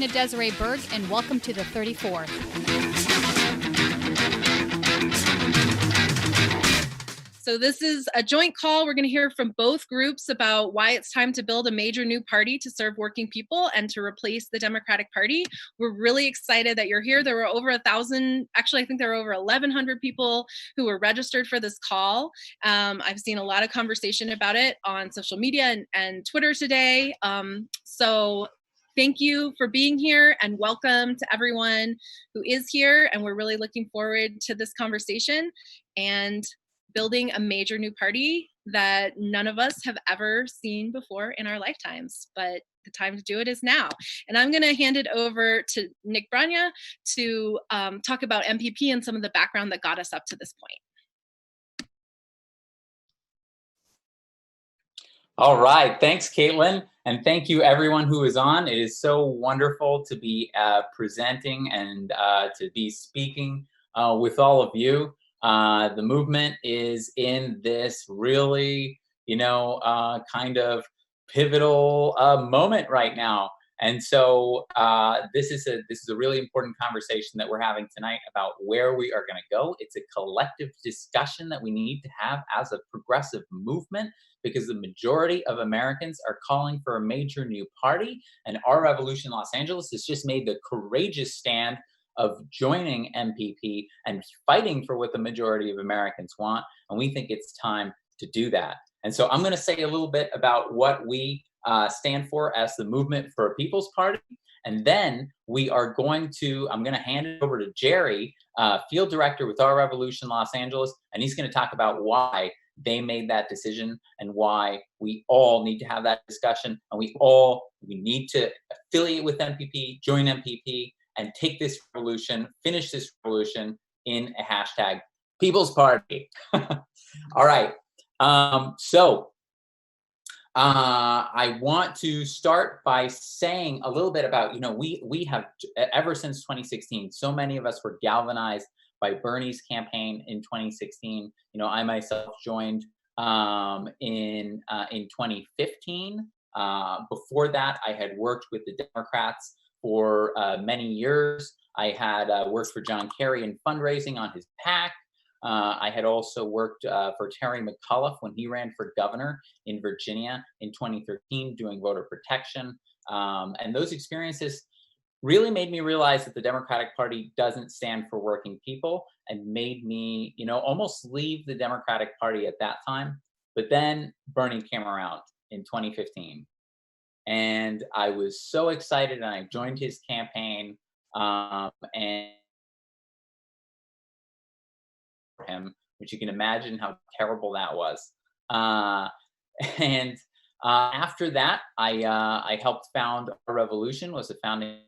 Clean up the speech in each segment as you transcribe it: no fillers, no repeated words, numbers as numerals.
Brana Desiree Berg, and welcome to the 34th. So this is a joint call. We're going to hear from both groups about why it's time to build a major new party to serve working people and to replace the Democratic Party. We're really excited that you're here. There were over 1,000, actually I think there were over 1,100 people who were registered for this call. I've seen a lot of conversation about it on social media and Twitter today. So thank you for being here and welcome to everyone who is here. And we're really looking forward to this conversation and building a major new party that none of us have ever seen before in our lifetimes, but the time to do it is now. And I'm going to hand it over to Nick Brana to talk about MPP and some of the background that got us up to this point. All right, thanks, Caitlin, and thank you everyone who is on. It is so wonderful to be presenting and to be speaking with all of you. The movement is in this really, kind of pivotal moment right now. And so this is a really important conversation that we're having tonight about where we are going to go. It's a collective discussion that we need to have as a progressive movement, because the majority of Americans are calling for a major new party. And Our Revolution Los Angeles has just made the courageous stand of joining MPP and fighting for what the majority of Americans want. And we think it's time to do that. And so I'm going to say a little bit about what we stand for as the Movement for a People's Party. And then I'm going to hand it over to Jerry, field director with Our Revolution Los Angeles. And he's going to talk about why they made that decision and why we all need to have that discussion. And we need to affiliate with MPP, join MPP, and take this revolution, finish this revolution in a hashtag People's Party. All right. So I want to start by saying a little bit about, we have, ever since 2016, so many of us were galvanized by Bernie's campaign in 2016. I myself joined in 2015. Before that, I had worked with the Democrats for many years. I had worked for John Kerry in fundraising on his PAC. I had also worked for Terry McAuliffe when he ran for governor in Virginia in 2013, doing voter protection. And those experiences really made me realize that the Democratic Party doesn't stand for working people, and made me, almost leave the Democratic Party at that time. But then Bernie came around in 2015. And I was so excited, and I joined his campaign, and him, which you can imagine how terrible that was. And after that, I helped found Our Revolution, was a founding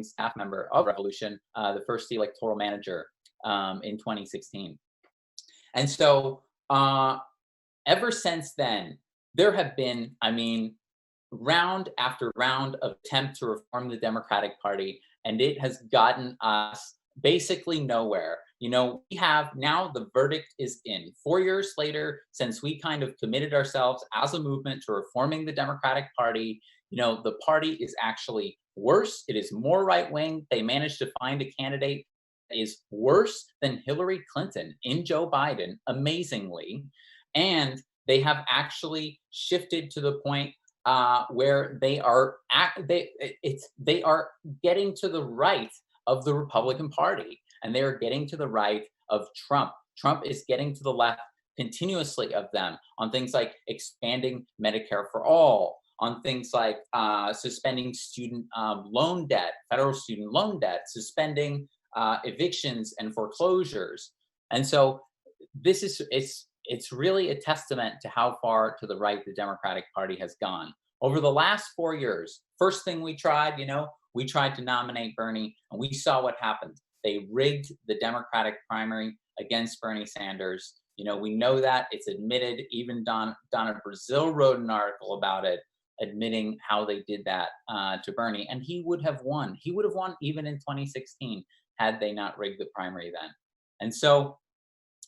staff member of Revolution, the first electoral manager in 2016. And so ever since then, there have been, round after round of attempt to reform the Democratic Party, and it has gotten us basically nowhere. We have now, the verdict is in. 4 years later, since we kind of committed ourselves as a movement to reforming the Democratic Party, the party is actually worse. It is more right-wing. They managed to find a candidate that is worse than Hillary Clinton in Joe Biden, amazingly. And they have actually shifted to the point where they are getting to the right of the Republican Party, and they are getting to the right of Trump. Trump is getting to the left continuously of them on things like expanding Medicare for all, on things like suspending student loan debt, federal student loan debt, suspending evictions and foreclosures. And so it's really a testament to how far to the right the Democratic Party has gone. Over the last 4 years, first thing we tried, we tried to nominate Bernie, and we saw what happened. They rigged the Democratic primary against Bernie Sanders. We know that. It's admitted. Even Donna Brazile wrote an article about it, admitting how they did that to Bernie. And he would have won. He would have won even in 2016 had they not rigged the primary then. And so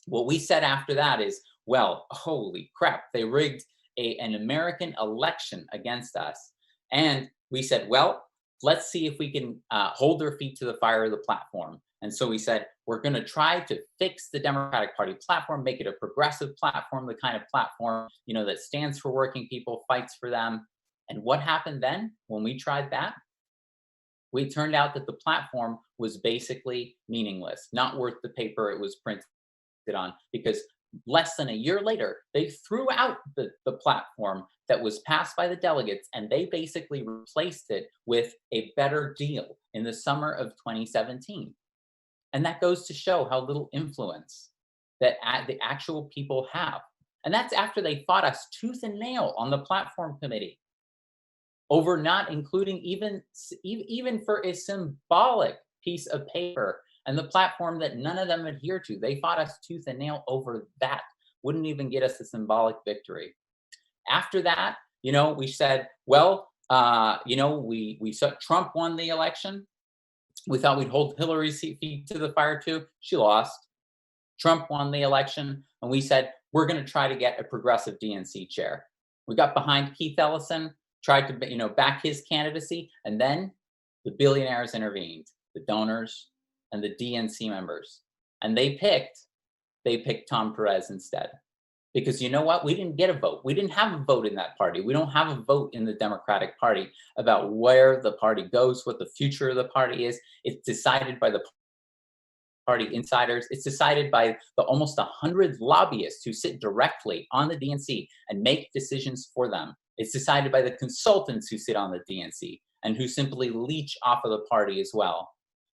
what we said after that is, well, holy crap, they rigged an American election against us. And we said, well, let's see if we can hold their feet to the fire of the platform. And so we said, we're going to try to fix the Democratic Party platform, make it a progressive platform, the kind of platform, that stands for working people, fights for them. And what happened then when we tried that? We turned out that the platform was basically meaningless, not worth the paper it was printed on, because less than a year later, they threw out the platform that was passed by the delegates, and they basically replaced it with a better deal in the summer of 2017. And that goes to show how little influence that the actual people have. And that's after they fought us tooth and nail on the platform committee over not including even for a symbolic piece of paper and the platform that none of them adhere to. They fought us tooth and nail over that. Wouldn't even get us a symbolic victory. After that, we said, well, we saw Trump won the election. We thought we'd hold Hillary's feet to the fire too. She lost. Trump won the election, and we said, we're going to try to get a progressive DNC chair. We got behind Keith Ellison, tried to back his candidacy, and then the billionaires intervened, the donors and the DNC members, and they picked Tom Perez instead. Because you know what? We didn't get a vote. We didn't have a vote in that party. We don't have a vote in the Democratic Party about where the party goes, what the future of the party is. It's decided by the party insiders. It's decided by the almost 100 lobbyists who sit directly on the DNC and make decisions for them. It's decided by the consultants who sit on the DNC and who simply leech off of the party as well.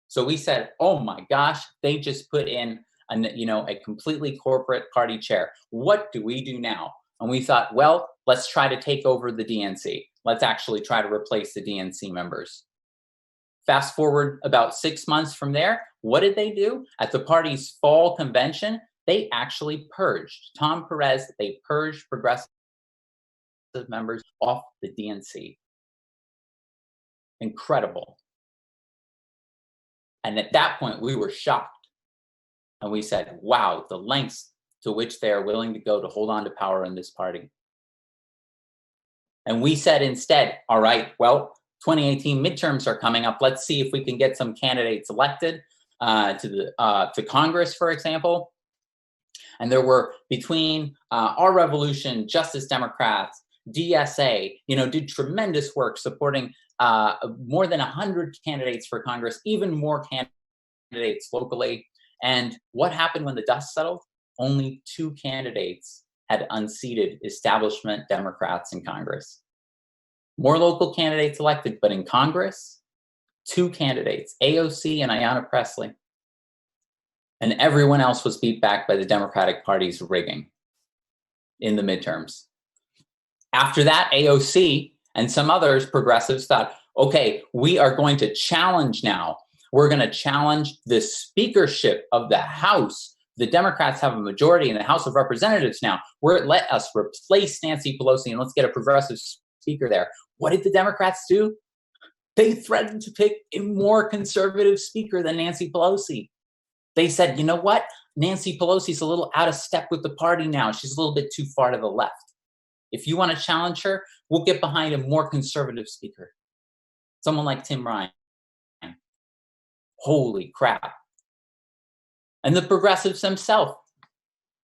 So we said, oh my gosh, they just put in a completely corporate party chair. What do we do now? And we thought, well, let's try to take over the DNC. Let's actually try to replace the DNC members. Fast forward about 6 months from there, what did they do? At the party's fall convention, they actually purged Tom Perez. They purged progressive members off the DNC. Incredible. And at that point, we were shocked. And we said, wow, the lengths to which they are willing to go to hold on to power in this party. And we said instead, all right, well, 2018 midterms are coming up. Let's see if we can get some candidates elected to Congress, for example. And there were, between Our Revolution, Justice Democrats, DSA, did tremendous work supporting more than 100 candidates for Congress, even more candidates locally. And what happened when the dust settled? Only 2 candidates had unseated establishment Democrats in Congress. More local candidates elected, but in Congress, 2 candidates, AOC and Ayanna Pressley. And everyone else was beat back by the Democratic Party's rigging in the midterms. After that, AOC and some others, progressives, thought, okay, we are going to challenge now. We're going to challenge the speakership of the House. The Democrats have a majority in the House of Representatives now. Let us replace Nancy Pelosi and let's get a progressive speaker there. What did the Democrats do? They threatened to pick a more conservative speaker than Nancy Pelosi. They said, you know what? Nancy Pelosi's a little out of step with the party now. She's a little bit too far to the left. If you want to challenge her, we'll get behind a more conservative speaker. Someone like Tim Ryan. Holy crap. And the progressives themselves,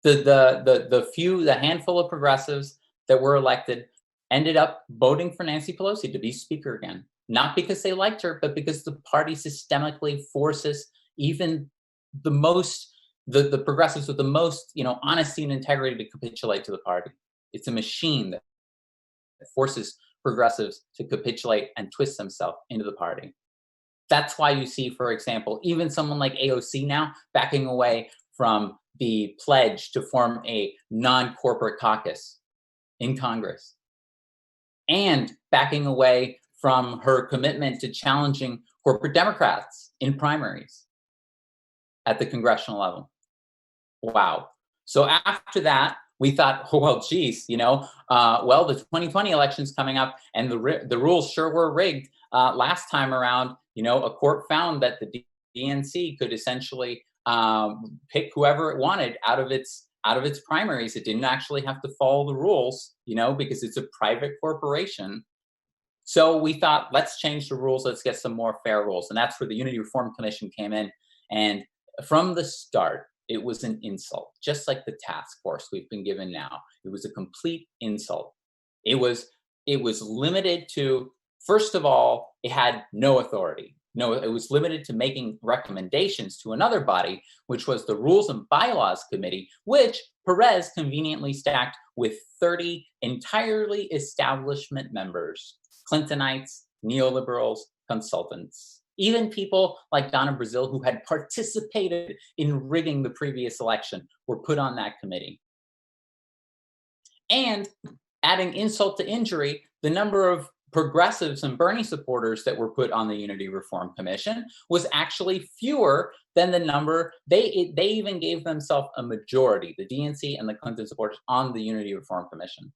the handful of progressives that were elected ended up voting for Nancy Pelosi to be speaker again. Not because they liked her, but because the party systemically forces even the progressives with the most, honesty and integrity to capitulate to the party. It's a machine that forces progressives to capitulate and twist themselves into the party. That's why you see, for example, even someone like AOC now backing away from the pledge to form a non-corporate caucus in Congress and backing away from her commitment to challenging corporate Democrats in primaries at the congressional level. Wow. So after that, we thought, well, geez, the 2020 election's coming up and the rules sure were rigged. Last time around, a court found that the DNC could essentially pick whoever it wanted out of its primaries. It didn't actually have to follow the rules, because it's a private corporation. So we thought, let's change the rules. Let's get some more fair rules. And that's where the Unity Reform Commission came in. And from the start, it was an insult, just like the task force we've been given now. It was a complete insult. It was limited to, first of all, it had no authority. No, it was limited to making recommendations to another body, which was the Rules and Bylaws Committee, which Perez conveniently stacked with 30 entirely establishment members, Clintonites, neoliberals, consultants. Even people like Donna Brazil, who had participated in rigging the previous election, were put on that committee. And adding insult to injury, the number of progressives and Bernie supporters that were put on the Unity Reform Commission was actually fewer than the number. They even gave themselves a majority, the DNC and the Clinton supporters, on the Unity Reform Commission.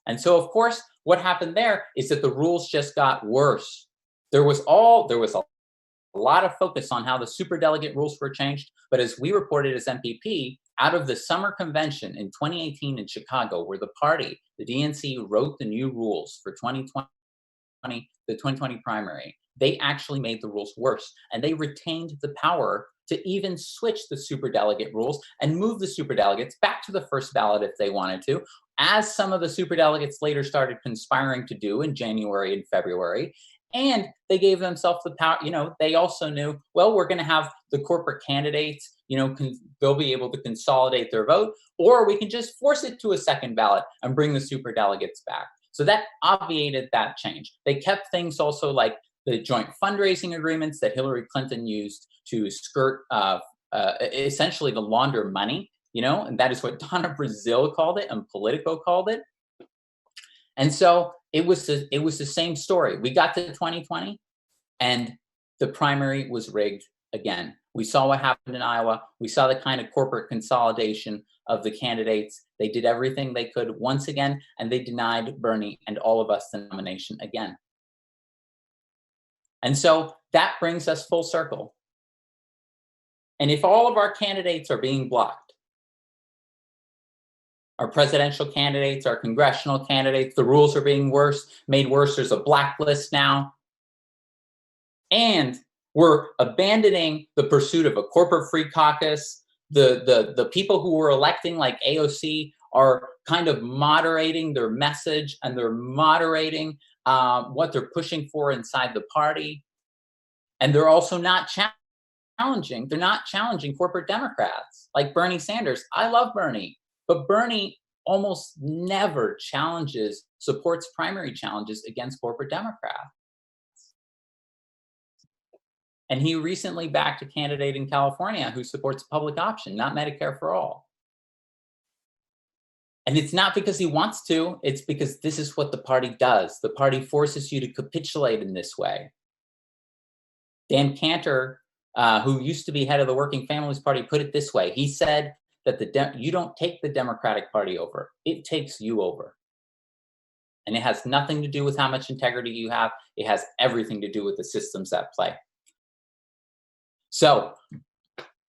And so, of course, what happened there is that the rules just got worse. There was a lot of focus on how the superdelegate rules were changed, but as we reported as MPP, out of the summer convention in 2018 in Chicago, where the party, the DNC, wrote the new rules for 2020, the 2020 primary, they actually made the rules worse, and they retained the power to even switch the superdelegate rules and move the superdelegates back to the first ballot if they wanted to, as some of the superdelegates later started conspiring to do in January and February. And they gave themselves the power, they also knew, well, we're going to have the corporate candidates, they'll be able to consolidate their vote, or we can just force it to a second ballot and bring the superdelegates back. So that obviated that change. They kept things also like the joint fundraising agreements that Hillary Clinton used to skirt, essentially to launder money, and that is what Donna Brazil called it and Politico called it. And so it was the same story. We got to 2020 and the primary was rigged again. We saw what happened in Iowa. We saw the kind of corporate consolidation of the candidates. They did everything they could once again, and they denied Bernie and all of us the nomination again. And so that brings us full circle. And if all of our candidates are being blocked, our presidential candidates, our congressional candidates, the rules are being made worse. There's a blacklist now. And we're abandoning the pursuit of a corporate-free caucus. The people who were electing, like AOC, are kind of moderating their message, and they're moderating what they're pushing for inside the party. And they're also not challenging. They're not challenging corporate Democrats like Bernie Sanders. I love Bernie. But Bernie almost never supports primary challenges against corporate Democrats. And he recently backed a candidate in California who supports public option, not Medicare for all. And it's not because he wants to, it's because this is what the party does. The party forces you to capitulate in this way. Dan Cantor, who used to be head of the Working Families Party, put it this way. He said that you don't take the Democratic Party over, it takes you over. And it has nothing to do with how much integrity you have. It has everything to do with the systems at play. So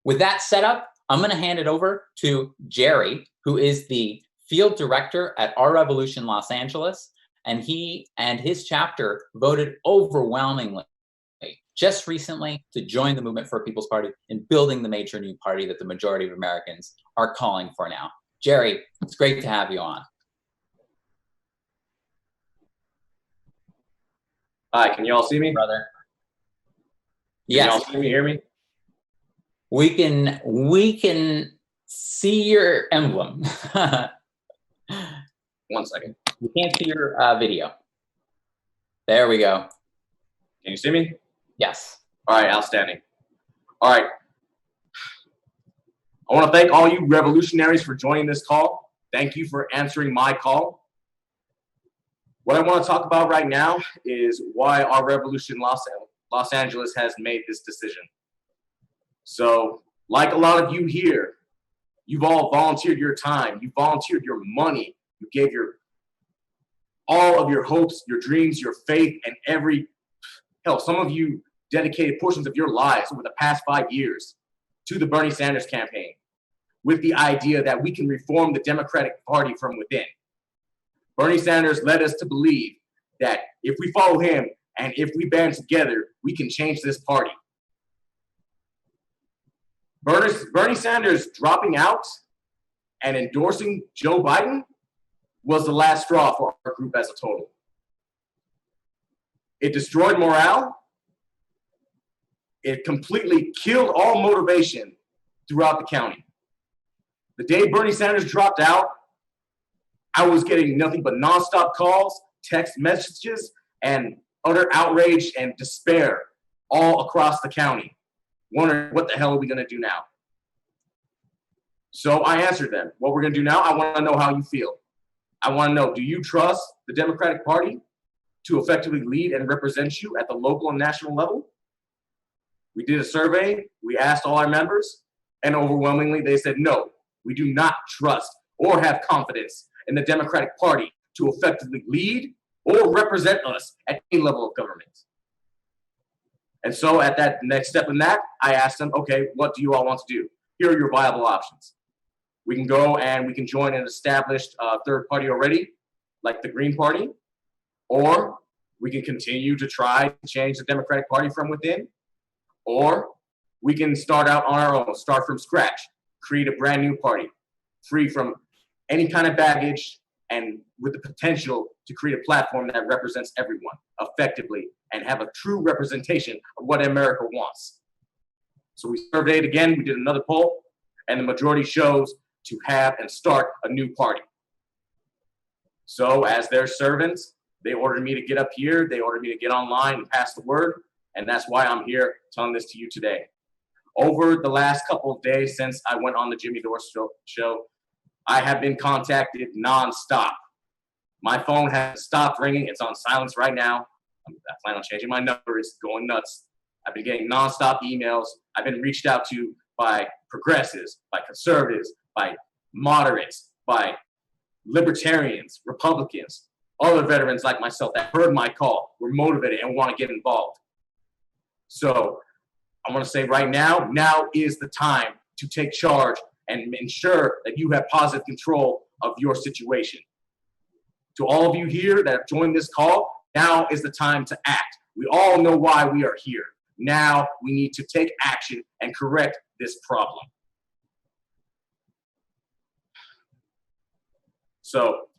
with that setup, I'm going to hand it over to Jerry, who is the field director at Our Revolution Los Angeles. And he and his chapter voted overwhelmingly just recently to join the Movement for a People's Party in building the major new party that the majority of Americans are calling for now. Jerry, it's great to have you on. Hi, can you all see me? Brother. Yes. Yes. Can you all see me, hear me? We can see your emblem. 1 second. We can't see your video. There we go. Can you see me? Yes. All right, outstanding. All right. I want to thank all you revolutionaries for joining this call. Thank you for answering my call. What I want to talk about right now is why Our Revolution Los Angeles has made this decision. So, like a lot of you here, you've all volunteered your time, you volunteered your money, you gave all of your hopes, your dreams, your faith, and some of you dedicated portions of your lives over the past 5 years to the Bernie Sanders campaign with the idea that we can reform the Democratic Party from within. Bernie Sanders led us to believe that if we follow him and if we band together, we can change this party. Bernie Sanders dropping out and endorsing Joe Biden was the last straw for our group as a total. It destroyed morale. It completely killed all motivation throughout the county. The day Bernie Sanders dropped out, I was getting nothing but nonstop calls, text messages, and utter outrage and despair all across the county, wondering what the hell are we going to do now? So I answered them. What we're going to do now, I want to know how you feel. I want to know, do you trust the Democratic Party to effectively lead and represent you at the local and national level? We did a survey. We asked all our members, and overwhelmingly they said, no, we do not trust or have confidence in the Democratic Party to effectively lead or represent us at any level of government. And so at that next step in that, I asked them, okay, what do you all want to do? Here are your viable options. We can go and we can join an established third party already, like the Green Party, or we can continue to try to change the Democratic Party from within, or we can start out on our own, start from scratch, create a brand new party, free from any kind of baggage and with the potential to create a platform that represents everyone effectively and have a true representation of what America wants. So we surveyed again, we did another poll, and the majority chose to have and start a new party. So as their servants, they ordered me to get up here, they ordered me to get online and pass the word, and that's why I'm here telling this to you today. Over the last couple of days since I went on the Jimmy Dore show, I have been contacted nonstop. My phone has stopped ringing, it's on silence right now. I plan on changing my number, it's going nuts. I've been getting nonstop emails. I've been reached out to by progressives, by conservatives, by moderates, by libertarians, Republicans, other veterans like myself that heard my call, were motivated and want to get involved. So I want to say right now is the time to take charge and ensure that you have positive control of your situation. To all of you here that have joined this call, now is the time to act. We all know why we are here. Now we need to take action and correct this problem. So,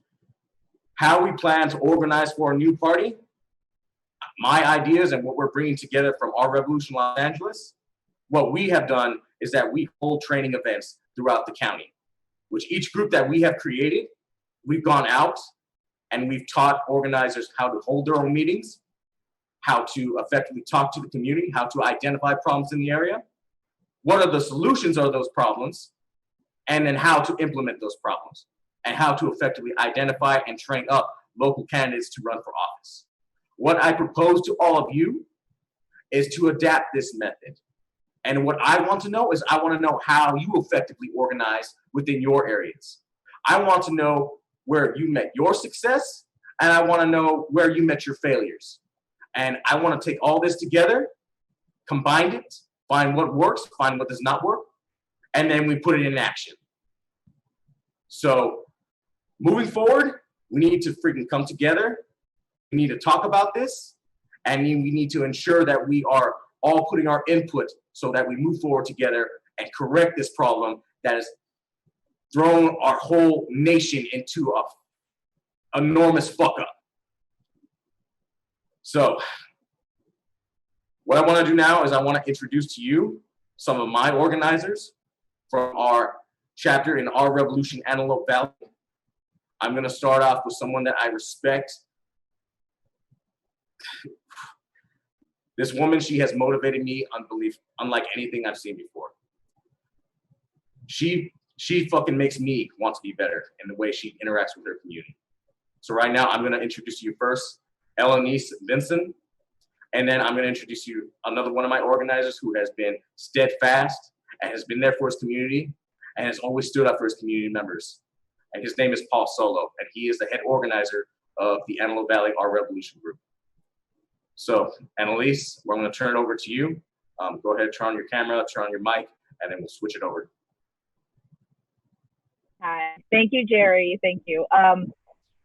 how we plan to organize for a new party, my ideas and what we're bringing together from our Revolution Los Angeles, what we have done is that we hold training events throughout the county, which each group that we have created, we've gone out and we've taught organizers how to hold their own meetings, how to effectively talk to the community, how to identify problems in the area, what are the solutions of those problems, and then how to implement those problems, and how to effectively identify and train up local candidates to run for office. What I propose to all of you is to adapt this method. And what I want to know is I want to know how you effectively organize within your areas. I want to know where you met your success, and I want to know where you met your failures. And I want to take all this together, combine it, find what works, find what does not work, and then we put it in action. So moving forward, we need to freaking come together. We need to talk about this, and we need to ensure that we are all putting our input so that we move forward together and correct this problem that has thrown our whole nation into an enormous fuck up. So what I want to do now is I want to introduce to you some of my organizers from our chapter in our Revolution Antelope Valley. I'm going to start off with someone that I respect. This woman, she has motivated me unlike anything I've seen before. She fucking makes me want to be better in the way she interacts with her community. So right now, I'm going to introduce you first, Elenice Vinson, and then I'm going to introduce you another one of my organizers who has been steadfast and has been there for his community and has always stood up for his community members. And his name is Paul Solo, and he is the head organizer of the Antelope Valley Our Revolution group. So, Annalise, we're going to turn it over to you. Go ahead, turn on your camera, turn on your mic, and then we'll switch it over. Hi, thank you, Jerry. Thank you.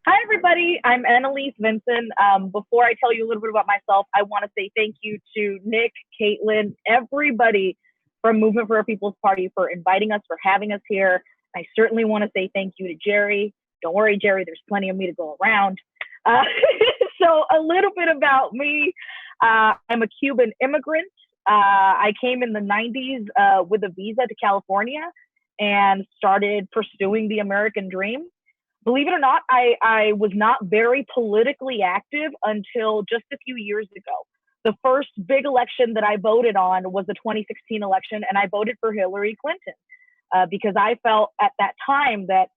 Hi, everybody. I'm Annalise Vincent. Before I tell you a little bit about myself, I want to say thank you to Nick, Caitlin, everybody from Movement for a People's Party for inviting us, for having us here. I certainly want to say thank you to Jerry. Don't worry, Jerry, there's plenty of me to go around. So a little bit about me. I'm a Cuban immigrant. I came in the 90s with a visa to California and started pursuing the American dream. Believe it or not, I was not very politically active until just a few years ago. The first big election that I voted on was the 2016 election, and I voted for Hillary Clinton because I felt at that time that,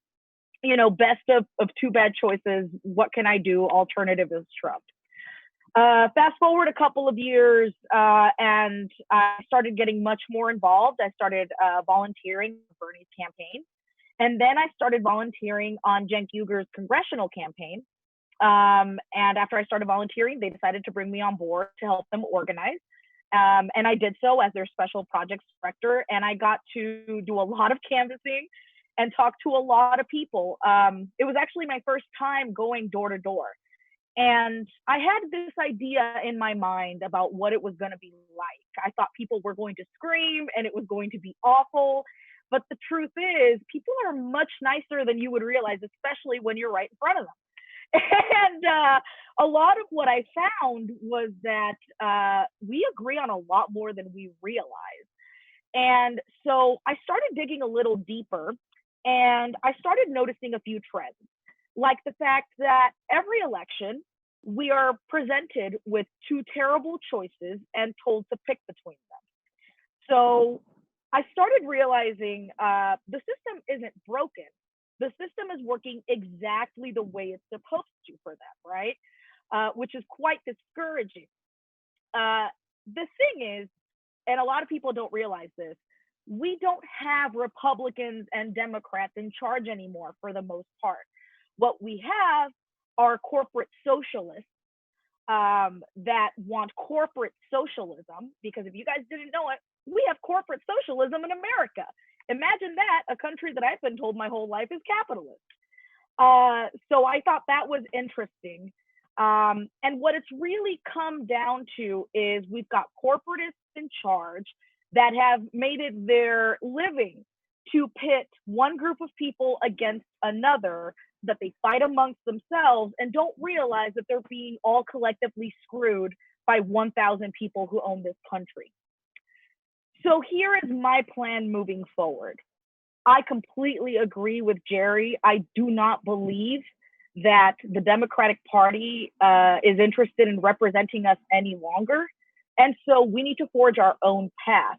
you know, best of two bad choices, what can I do? Alternative is Trump. Fast forward a couple of years, and I started getting much more involved. I started volunteering for Bernie's campaign. And then I started volunteering on Cenk Uyghur's congressional campaign. And after I started volunteering, they decided to bring me on board to help them organize. And I did so as their special projects director. And I got to do a lot of canvassing and talk to a lot of people. It was actually my first time going door to door. And I had this idea in my mind about what it was going to be like. I thought people were going to scream and it was going to be awful. But the truth is, people are much nicer than you would realize, especially when you're right in front of them. And a lot of what I found was that we agree on a lot more than we realize. And so I started digging a little deeper, and I started noticing a few trends, like the fact that every election, we are presented with two terrible choices and told to pick between them. So I started realizing the system isn't broken. The system is working exactly the way it's supposed to for them, right? Which is quite discouraging. The thing is, and a lot of people don't realize this, we don't have Republicans and Democrats in charge anymore for the most part. What we have are corporate socialists that want corporate socialism, because if you guys didn't know it, we have corporate socialism in America. Imagine that, a country that I've been told my whole life is capitalist. So I thought that was interesting. And what it's really come down to is we've got corporatists in charge that have made it their living to pit one group of people against another, that they fight amongst themselves and don't realize that they're being all collectively screwed by 1,000 people who own this country. So here is my plan moving forward. I completely agree with Jerry. I do not believe that the Democratic Party is interested in representing us any longer. And so we need to forge our own path.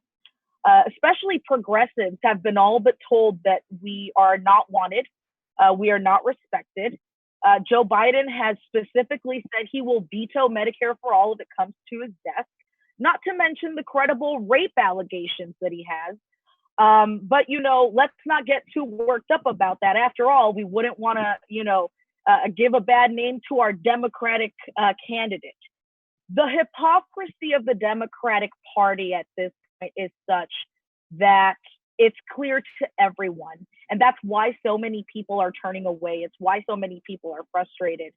Especially progressives have been all but told that we are not wanted. We are not respected. Joe Biden has specifically said he will veto Medicare for all if it comes to his desk, not to mention the credible rape allegations that he has. But, you know, let's not get too worked up about that. After all, we wouldn't want to, you know, give a bad name to our Democratic candidate. The hypocrisy of the Democratic Party at this point is such that it's clear to everyone. And that's why so many people are turning away. It's why so many people are frustrated,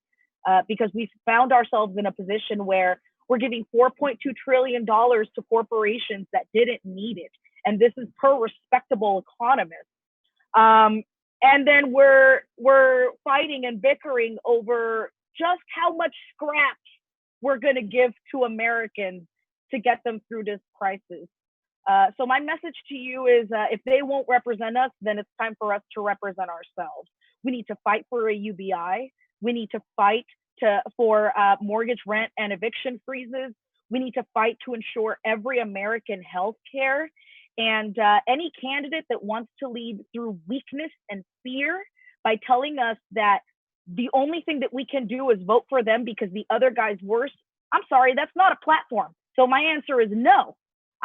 because we've found ourselves in a position where we're giving $4.2 trillion to corporations that didn't need it. And this is per respectable economists. And then we're fighting and bickering over just how much scraps we're going to give to Americans to get them through this crisis. So my message to you is if they won't represent us, then it's time for us to represent ourselves. We need to fight for a UBI. We need to fight for mortgage, rent, and eviction freezes. We need to fight to ensure every American health care. And any candidate that wants to lead through weakness and fear by telling us that the only thing that we can do is vote for them because the other guy's worse, I'm sorry, that's not a platform. So my answer is no.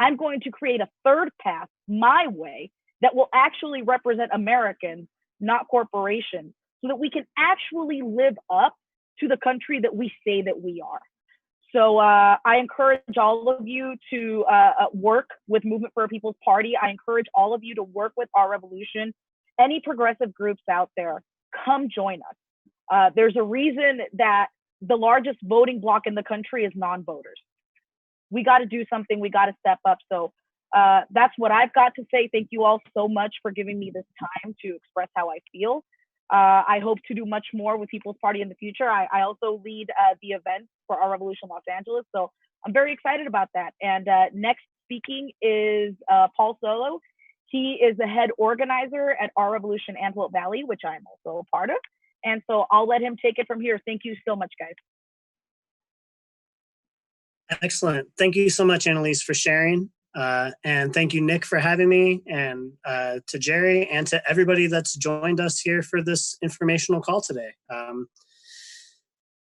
I'm going to create a third path, my way, that will actually represent Americans, not corporations, so that we can actually live up to the country that we say that we are. So I encourage all of you to work with Movement for a People's Party. I encourage all of you to work with Our Revolution. Any progressive groups out there, come join us. There's a reason that the largest voting bloc in the country is non-voters. We got to do something. We got to step up. So that's what I've got to say. Thank you all so much for giving me this time to express how I feel. I hope to do much more with People's Party in the future. I also lead the event for Our Revolution Los Angeles. So I'm very excited about that. And next speaking is Paul Solo. He is the head organizer at Our Revolution Antelope Valley, which I'm also a part of. And so I'll let him take it from here. Thank you so much, guys. Excellent. Thank you so much, Annalise, for sharing. And thank you, Nick, for having me, and to Jerry, and to everybody that's joined us here for this informational call today.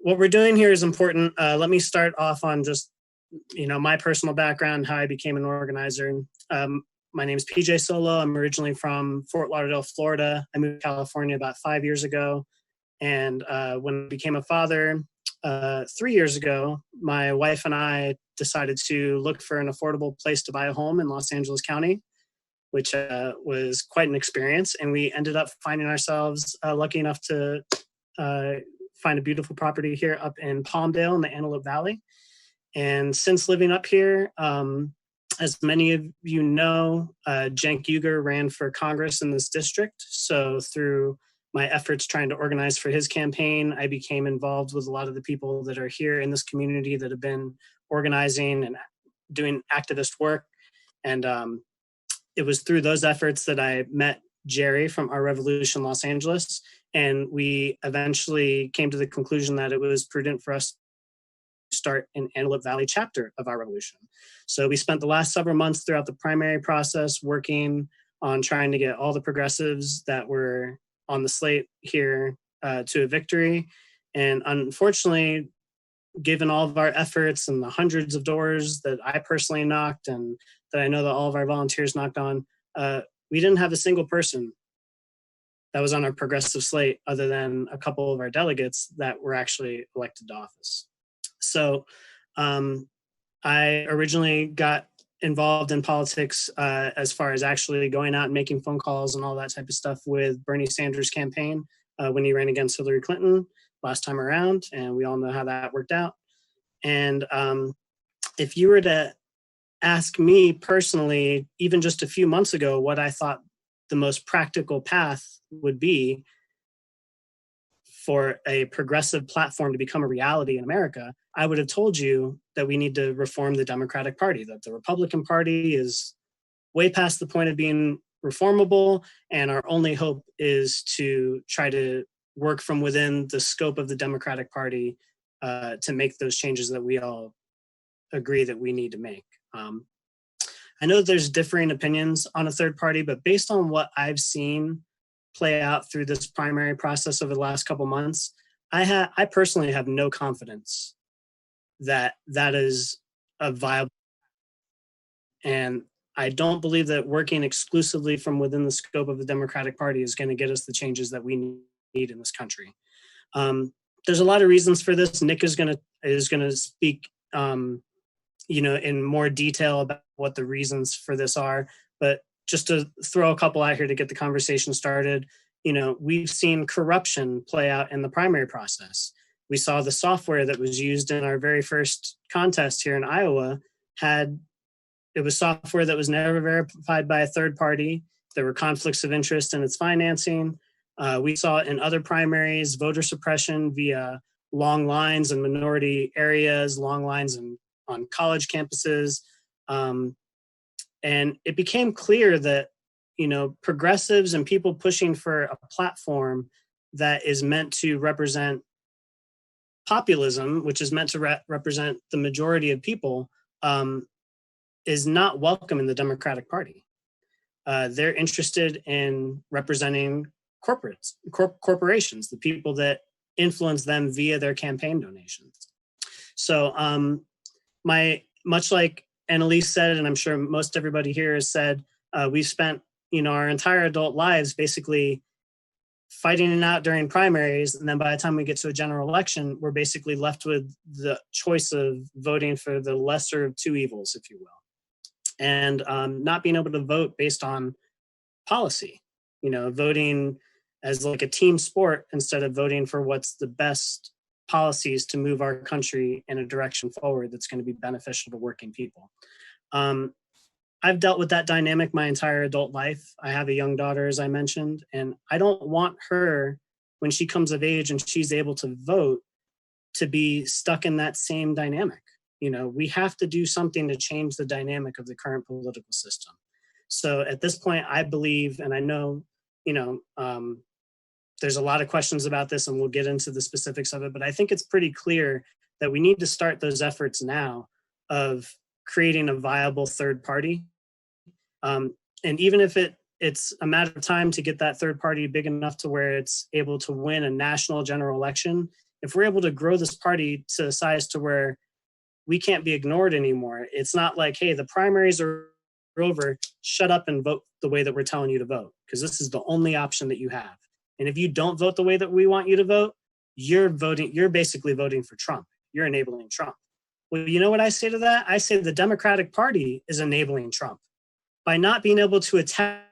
What we're doing here is important. Let me start off on just, my personal background, how I became an organizer. My name is PJ Solo. I'm originally from Fort Lauderdale, Florida. I moved to California about 5 years ago. And when I became a father 3 years ago, my wife and I decided to look for an affordable place to buy a home in Los Angeles County, which was quite an experience. And we ended up finding ourselves lucky enough to find a beautiful property here up in Palmdale in the Antelope Valley. And since living up here, as many of you know, Cenk Uygur ran for Congress in this district. So through my efforts trying to organize for his campaign, I became involved with a lot of the people that are here in this community that have been organizing and doing activist work. And it was through those efforts that I met Jerry from Our Revolution Los Angeles. And we eventually came to the conclusion that it was prudent for us to start an Antelope Valley chapter of Our Revolution. So we spent the last several months throughout the primary process working on trying to get all the progressives that were on the slate here to a victory. And unfortunately, given all of our efforts and the hundreds of doors that I personally knocked and that I know that all of our volunteers knocked on, we didn't have a single person that was on our progressive slate other than a couple of our delegates that were actually elected to office. So I originally got involved in politics as far as actually going out and making phone calls and all that type of stuff with Bernie Sanders' campaign when he ran against Hillary Clinton last time around, and we all know how that worked out. And if you were to ask me personally, even just a few months ago, what I thought the most practical path would be for a progressive platform to become a reality in America, I would have told you that we need to reform the Democratic Party, that the Republican Party is way past the point of being reformable, and our only hope is to try to work from within the scope of the Democratic Party to make those changes that we all agree that we need to make. I know that there's differing opinions on a third party, but based on what I've seen play out through this primary process over the last couple months, I personally have no confidence that that is a viable. And I don't believe that working exclusively from within the scope of the Democratic Party is going to get us the changes that we need in this country. There's a lot of reasons for this. Nick is going to speak, in more detail about what the reasons for this are. But just to throw a couple out here to get the conversation started, we've seen corruption play out in the primary process. We saw the software that was used in our very first contest here in Iowa it was software that was never verified by a third party. There were conflicts of interest in its financing. We saw in other primaries voter suppression via long lines in minority areas, long lines on college campuses. And it became clear that, progressives and people pushing for a platform that is meant to represent populism, which is meant to represent the majority of people, is not welcome in the Democratic Party. They're interested in representing corporations, the people that influence them via their campaign donations. So much like Annalise said, and I'm sure most everybody here has said, we've spent our entire adult lives basically fighting it out during primaries, and then by the time we get to a general election, we're basically left with the choice of voting for the lesser of two evils, if you will, and not being able to vote based on policy. Voting as like a team sport instead of voting for what's the best policies to move our country in a direction forward that's going to be beneficial to working people. I've dealt with that dynamic my entire adult life. I have a young daughter, as I mentioned, and I don't want her, when she comes of age and she's able to vote, to be stuck in that same dynamic. We have to do something to change the dynamic of the current political system. So at this point, I believe, and I know, there's a lot of questions about this, and we'll get into the specifics of it, but I think it's pretty clear that we need to start those efforts now of creating a viable third party. And even if it's a matter of time to get that third party big enough to where it's able to win a national general election, if we're able to grow this party to a size to where we can't be ignored anymore, it's not like, hey, the primaries are over, shut up and vote the way that we're telling you to vote, because this is the only option that you have. And if you don't vote the way that we want you to vote, you're basically voting for Trump. You're enabling Trump. Well, you know what I say to that? I say the Democratic Party is enabling Trump by not being able to attack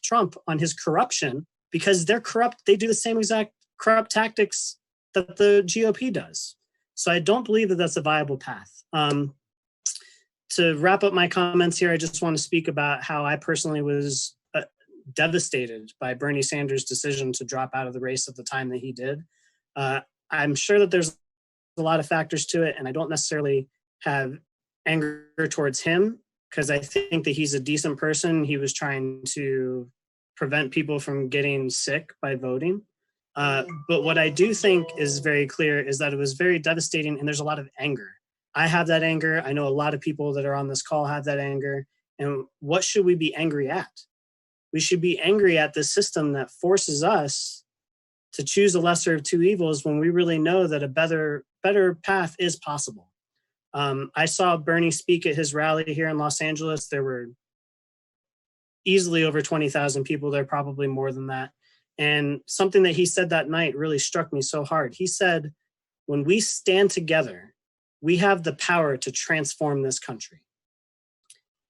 Trump on his corruption, because they're corrupt. They do the same exact corrupt tactics that the GOP does. So I don't believe that that's a viable path. To wrap up my comments here, I just want to speak about how I personally was devastated by Bernie Sanders' decision to drop out of the race at the time that he did. I'm sure that there's a lot of factors to it, and I don't necessarily have anger towards him, because I think that he's a decent person. He was trying to prevent people from getting sick by voting. But what I do think is very clear is that it was very devastating, and there's a lot of anger. I have that anger. I know a lot of people that are on this call have that anger. And what should we be angry at? We should be angry at the system that forces us to choose the lesser of two evils when we really know that a better path is possible. I saw Bernie speak at his rally here in Los Angeles. There were easily over 20,000 people there, probably more than that. And something that he said that night really struck me so hard. He said, when we stand together, we have the power to transform this country.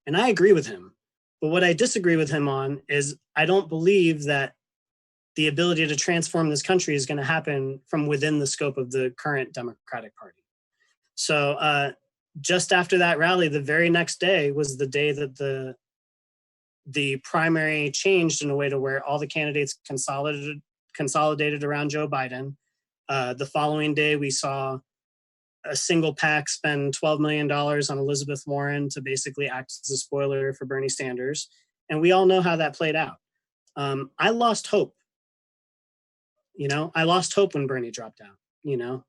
And I agree with him. But what I disagree with him on is I don't believe that the ability to transform this country is going to happen from within the scope of the current Democratic Party. So just after that rally, the very next day was the day that the primary changed in a way to where all the candidates consolidated around Joe Biden. The following day, we saw a single PAC spend $12 million on Elizabeth Warren to basically act as a spoiler for Bernie Sanders. And we all know how that played out. I lost hope. I lost hope when Bernie dropped out.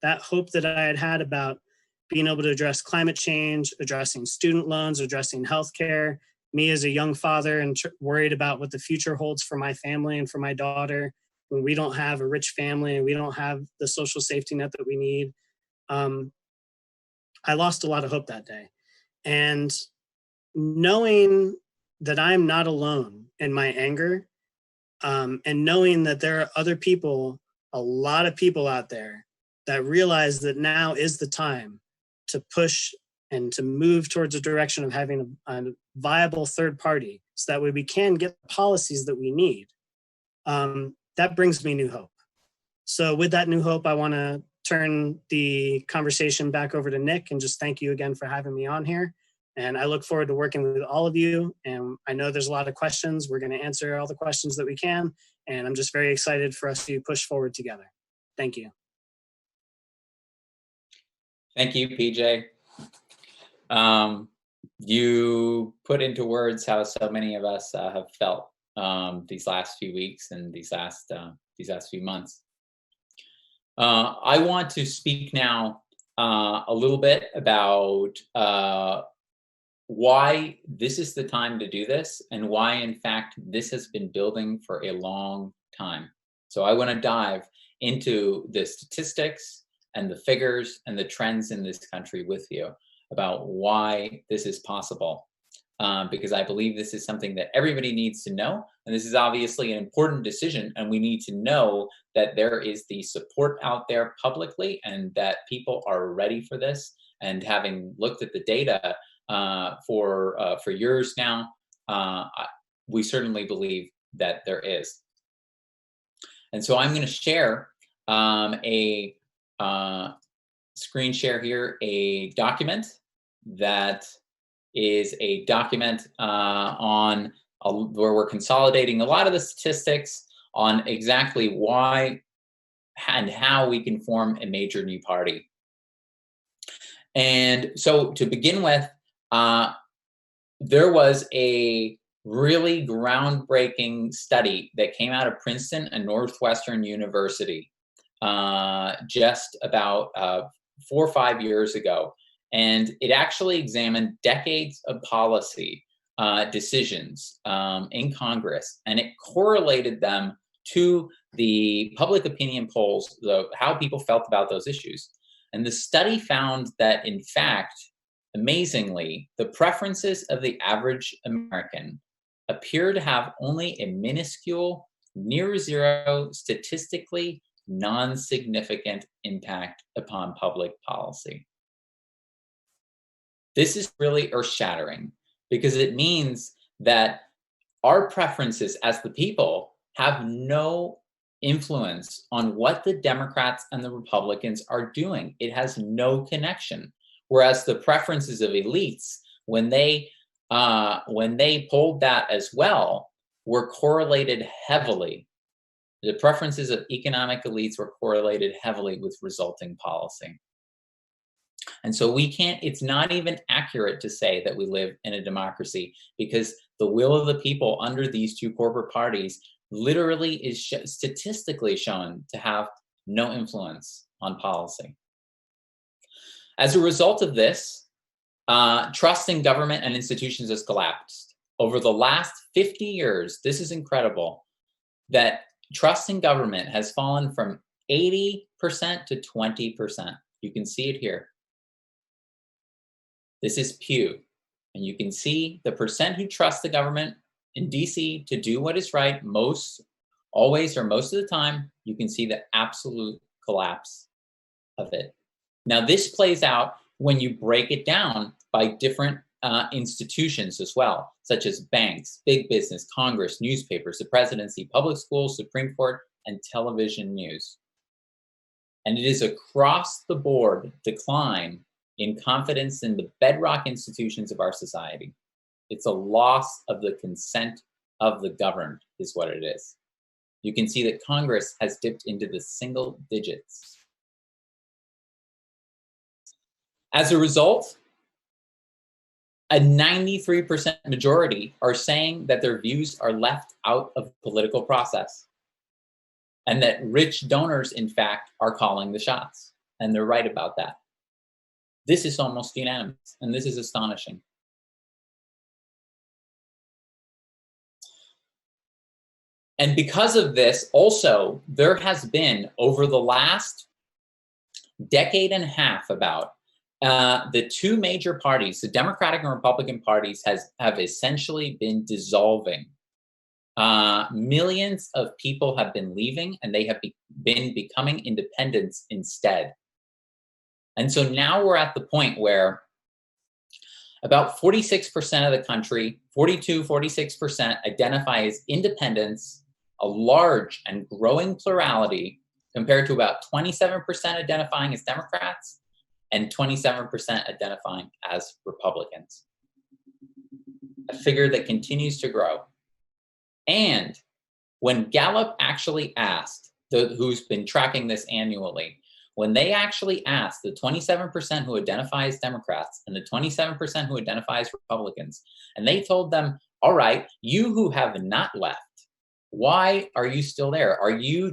That hope that I had about being able to address climate change, addressing student loans, addressing healthcare, me as a young father and worried about what the future holds for my family and for my daughter when we don't have a rich family and we don't have the social safety net that we need. I lost a lot of hope that day. And knowing that I'm not alone in my anger, and knowing that there are other people, a lot of people out there that realize that now is the time to push and to move towards a direction of having a viable third party so that way we can get the policies that we need. That brings me new hope. So with that new hope, I want to turn the conversation back over to Nick and just thank you again for having me on here. And I look forward to working with all of you. And I know there's a lot of questions. We're going to answer all the questions that we can. And I'm just very excited for us to push forward together. Thank you. Thank you, PJ. You put into words how so many of us have felt these last few weeks and these last few months. I want to speak now a little bit about why this is the time to do this and why, in fact, this has been building for a long time. So I want to dive into the statistics and the figures and the trends in this country with you about why this is possible. Because I believe this is something that everybody needs to know. And this is obviously an important decision. And we need to know that there is the support out there publicly and that people are ready for this. And having looked at the data for years now, we certainly believe that there is. And so I'm going to share a screen share here, a document that is a document where we're consolidating a lot of the statistics on exactly why and how we can form a major new party. And so to begin with, there was a really groundbreaking study that came out of Princeton and Northwestern University just about 4 or 5 years ago. And it actually examined decades of policy decisions in Congress, and it correlated them to the public opinion polls, how people felt about those issues. And the study found that, in fact, amazingly, the preferences of the average American appear to have only a minuscule, near zero, statistically non-significant impact upon public policy. This is really earth-shattering because it means that our preferences as the people have no influence on what the Democrats and the Republicans are doing. It has no connection. Whereas the preferences of elites, when they polled that as well, were correlated heavily. The preferences of economic elites were correlated heavily with resulting policy. And so it's not even accurate to say that we live in a democracy, because the will of the people under these two corporate parties literally is statistically shown to have no influence on policy. As a result of this, trust in government and institutions has collapsed. Over the last 50 years, this is incredible, that trust in government has fallen from 80% to 20%. You can see it here. This is Pew, and you can see the percent who trust the government in DC to do what is right always or most of the time. You can see the absolute collapse of it. Now, this plays out when you break it down by different institutions as well, such as banks, big business, Congress, newspapers, the presidency, public schools, Supreme Court, and television news. And it is across the board decline in confidence in the bedrock institutions of our society. It's a loss of the consent of the governed, is what it is. You can see that Congress has dipped into the single digits. As a result, a 93% majority are saying that their views are left out of the political process, and that rich donors, in fact, are calling the shots. And they're right about that. This is almost unanimous, and this is astonishing. And because of this, also, there has been, over the last decade and a half, the two major parties, the Democratic and Republican parties, have essentially been dissolving. Millions of people have been leaving, and they have been becoming independents instead. And so now we're at the point where about 46% of the country, 46% identify as independents, a large and growing plurality, compared to about 27% identifying as Democrats and 27% identifying as Republicans. A figure that continues to grow. And when Gallup actually asked, who's been tracking this annually, when they actually asked the 27% who identify as Democrats and the 27% who identify as Republicans, and they told them, all right, you who have not left, why are you still there? Are you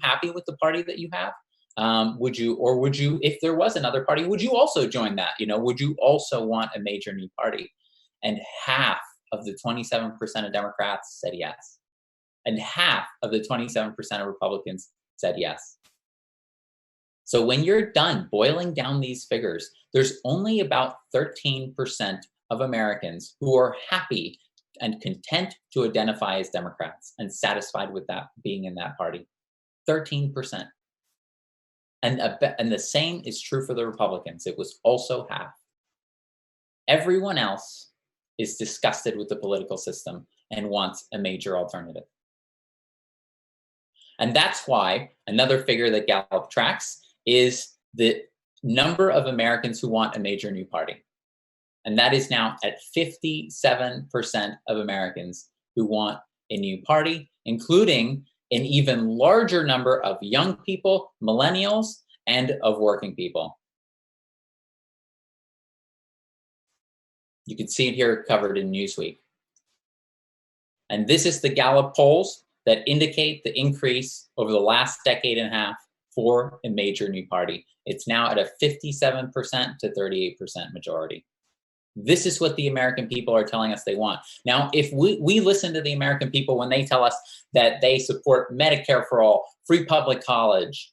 happy with the party that you have? Would you, if there was another party, would you also join that? Would you also want a major new party? And half of the 27% of Democrats said yes. And half of the 27% of Republicans said yes. So when you're done boiling down these figures, there's only about 13% of Americans who are happy and content to identify as Democrats and satisfied with that, being in that party. 13%. And the same is true for the Republicans. It was also half. Everyone else is disgusted with the political system and wants a major alternative. And that's why another figure that Gallup tracks is the number of Americans who want a major new party. And that is now at 57% of Americans who want a new party, including an even larger number of young people, millennials, and of working people. You can see it here covered in Newsweek. And this is the Gallup polls that indicate the increase over the last decade and a half for a major new party. It's now at a 57% to 38% majority. This is what the American people are telling us they want. Now, if we listen to the American people when they tell us that they support Medicare for all, free public college,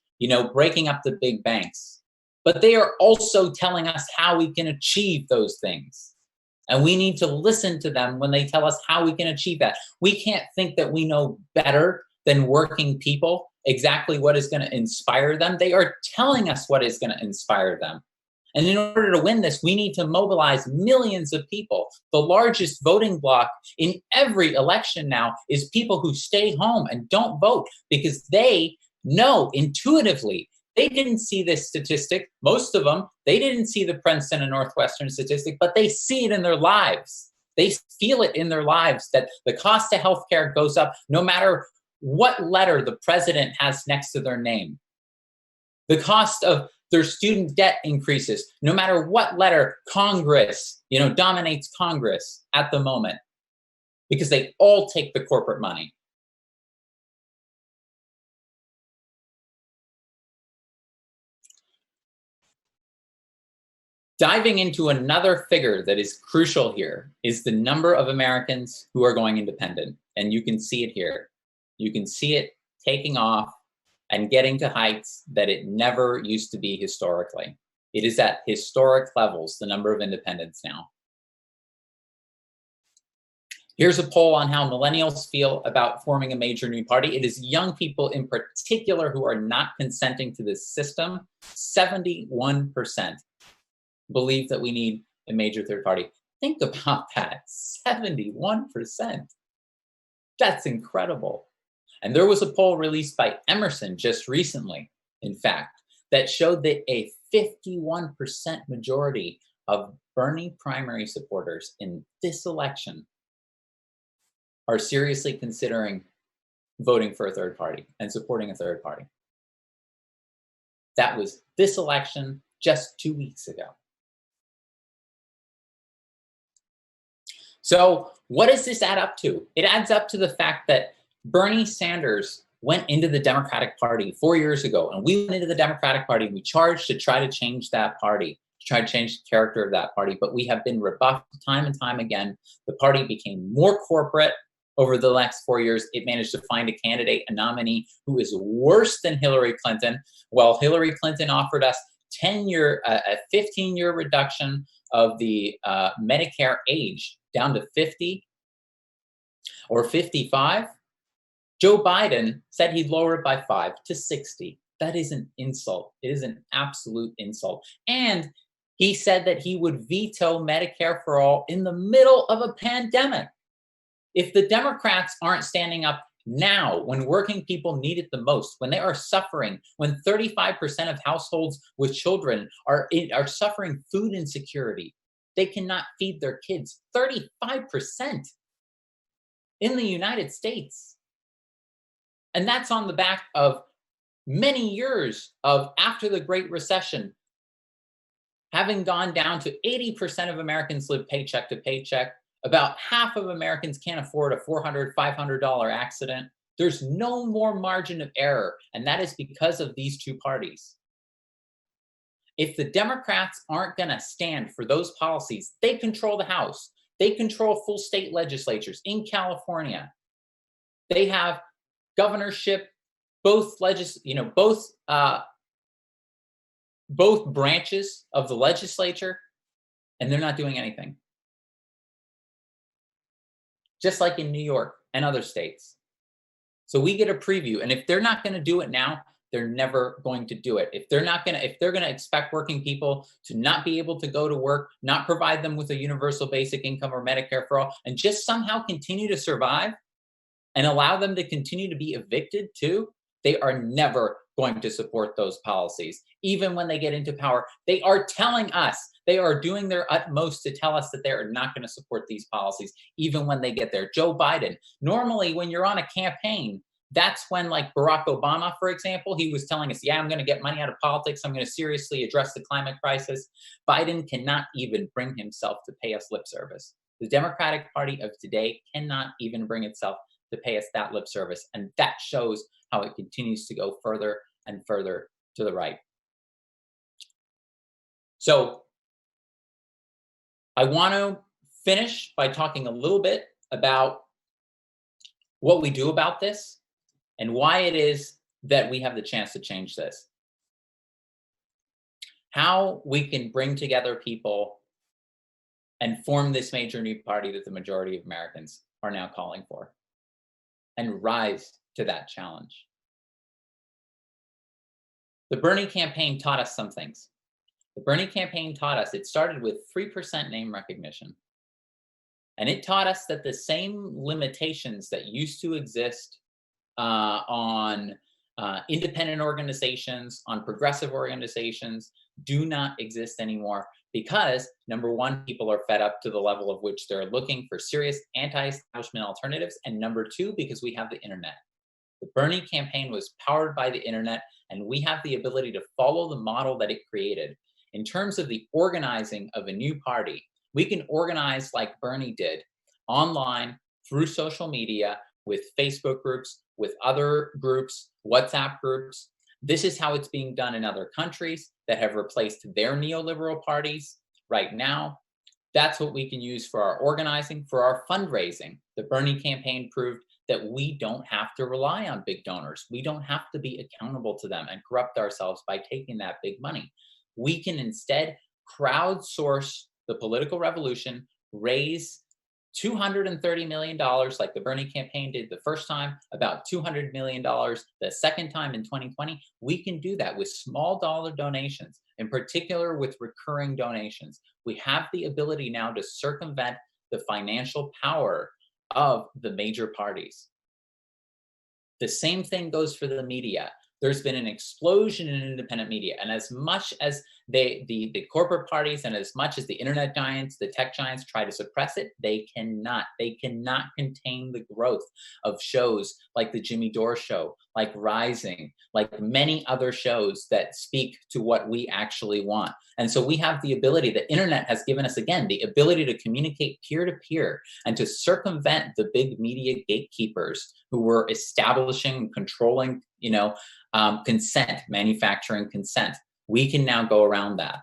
breaking up the big banks, but they are also telling us how we can achieve those things. And we need to listen to them when they tell us how we can achieve that. We can't think that we know better than working people exactly what is going to inspire them. They are telling us what is going to inspire them. And in order to win this, we need to mobilize millions of people. The largest voting bloc in every election now is people who stay home and don't vote because they know intuitively. They didn't see this statistic, most of them, they didn't see the Princeton and Northwestern statistic, but they see it in their lives. They feel it in their lives that the cost of healthcare goes up no matter what letter the president has next to their name. The cost of their student debt increases no matter what letter Congress, dominates Congress at the moment, because they all take the corporate money. Diving into another figure that is crucial here is the number of Americans who are going independent. And you can see it here. You can see it taking off and getting to heights that it never used to be historically. It is at historic levels, the number of independents now. Here's a poll on how millennials feel about forming a major new party. It is young people in particular who are not consenting to this system. 71% believe that we need a major third party. Think about that, 71%. That's incredible. And there was a poll released by Emerson just recently, in fact, that showed that a 51% majority of Bernie primary supporters in this election are seriously considering voting for a third party and supporting a third party. That was this election just 2 weeks ago. So what does this add up to? It adds up to the fact that Bernie Sanders went into the Democratic Party 4 years ago, and we went into the Democratic Party and we charged to try to change that party, to try to change the character of that party, but we have been rebuffed time and time again. The party became more corporate over the next 4 years. It managed to find a candidate, a nominee who is worse than Hillary Clinton. While Hillary Clinton offered us a 15-year reduction of the Medicare age down to 50 or 55, Joe Biden said he'd lower it by 5 to 60. That is an insult. It is an absolute insult. And he said that he would veto Medicare for all in the middle of a pandemic. If the Democrats aren't standing up now, when working people need it the most, when they are suffering, when 35% of households with children are suffering food insecurity, they cannot feed their kids. 35% in the United States. And that's on the back of many years of, after the Great Recession, having gone down to 80% of Americans live paycheck to paycheck. About half of Americans can't afford a $400, $500 accident. There's no more margin of error, and that is because of these two parties. If the Democrats aren't going to stand for those policies, they control the House. They control full state legislatures in California. They have governorship, both branches of the legislature, and they're not doing anything. Just like in New York and other states. So we get a preview, and if they're not going to do it now, they're never going to do it. If they're going to expect working people to not be able to go to work, not provide them with a universal basic income or Medicare for all, and just somehow continue to survive and allow them to continue to be evicted too, They are never going to support those policies. Even when they get into power, they are telling us, they are doing their utmost to tell us that they are not going to support these policies, even when they get there. Joe Biden, normally when you're on a campaign, that's when, like Barack Obama, for example, he was telling us, yeah, I'm going to get money out of politics. I'm going to seriously address the climate crisis. Biden cannot even bring himself to pay us lip service. The Democratic Party of today cannot even bring itself to pay us that lip service. And that shows how it continues to go further and further to the right. So I want to finish by talking a little bit about what we do about this and why it is that we have the chance to change this. How we can bring together people and form this major new party that the majority of Americans are now calling for, and rise to that challenge. The Bernie campaign taught us some things. The Bernie campaign taught us, it started with 3% name recognition. And it taught us that the same limitations that used to exist on independent organizations, on progressive organizations, do not exist anymore because, number one, people are fed up to the level of which they're looking for serious anti-establishment alternatives, and number two, because we have the internet. The Bernie campaign was powered by the internet, and we have the ability to follow the model that it created. In terms of the organizing of a new party, we can organize like Bernie did, online, through social media, with Facebook groups, with other groups, WhatsApp groups. This is how it's being done in other countries that have replaced their neoliberal parties right now. That's what we can use for our organizing, for our fundraising. The Bernie campaign proved that we don't have to rely on big donors. We don't have to be accountable to them and corrupt ourselves by taking that big money. We can instead crowdsource the political revolution, raise $230 million like the Bernie campaign did the first time, about $200 million the second time in 2020. We can do that with small dollar donations, in particular with recurring donations. We have the ability now to circumvent the financial power of the major parties. The same thing goes for the media. There's been an explosion in independent media. And as much as the corporate parties and as much as the internet giants, the tech giants try to suppress it, they cannot. They cannot contain the growth of shows like the Jimmy Dore Show, like Rising, like many other shows that speak to what we actually want. And so we have the ability, the internet has given us, again, the ability to communicate peer-to-peer and to circumvent the big media gatekeepers who were establishing, controlling, consent, manufacturing consent. We can now go around that.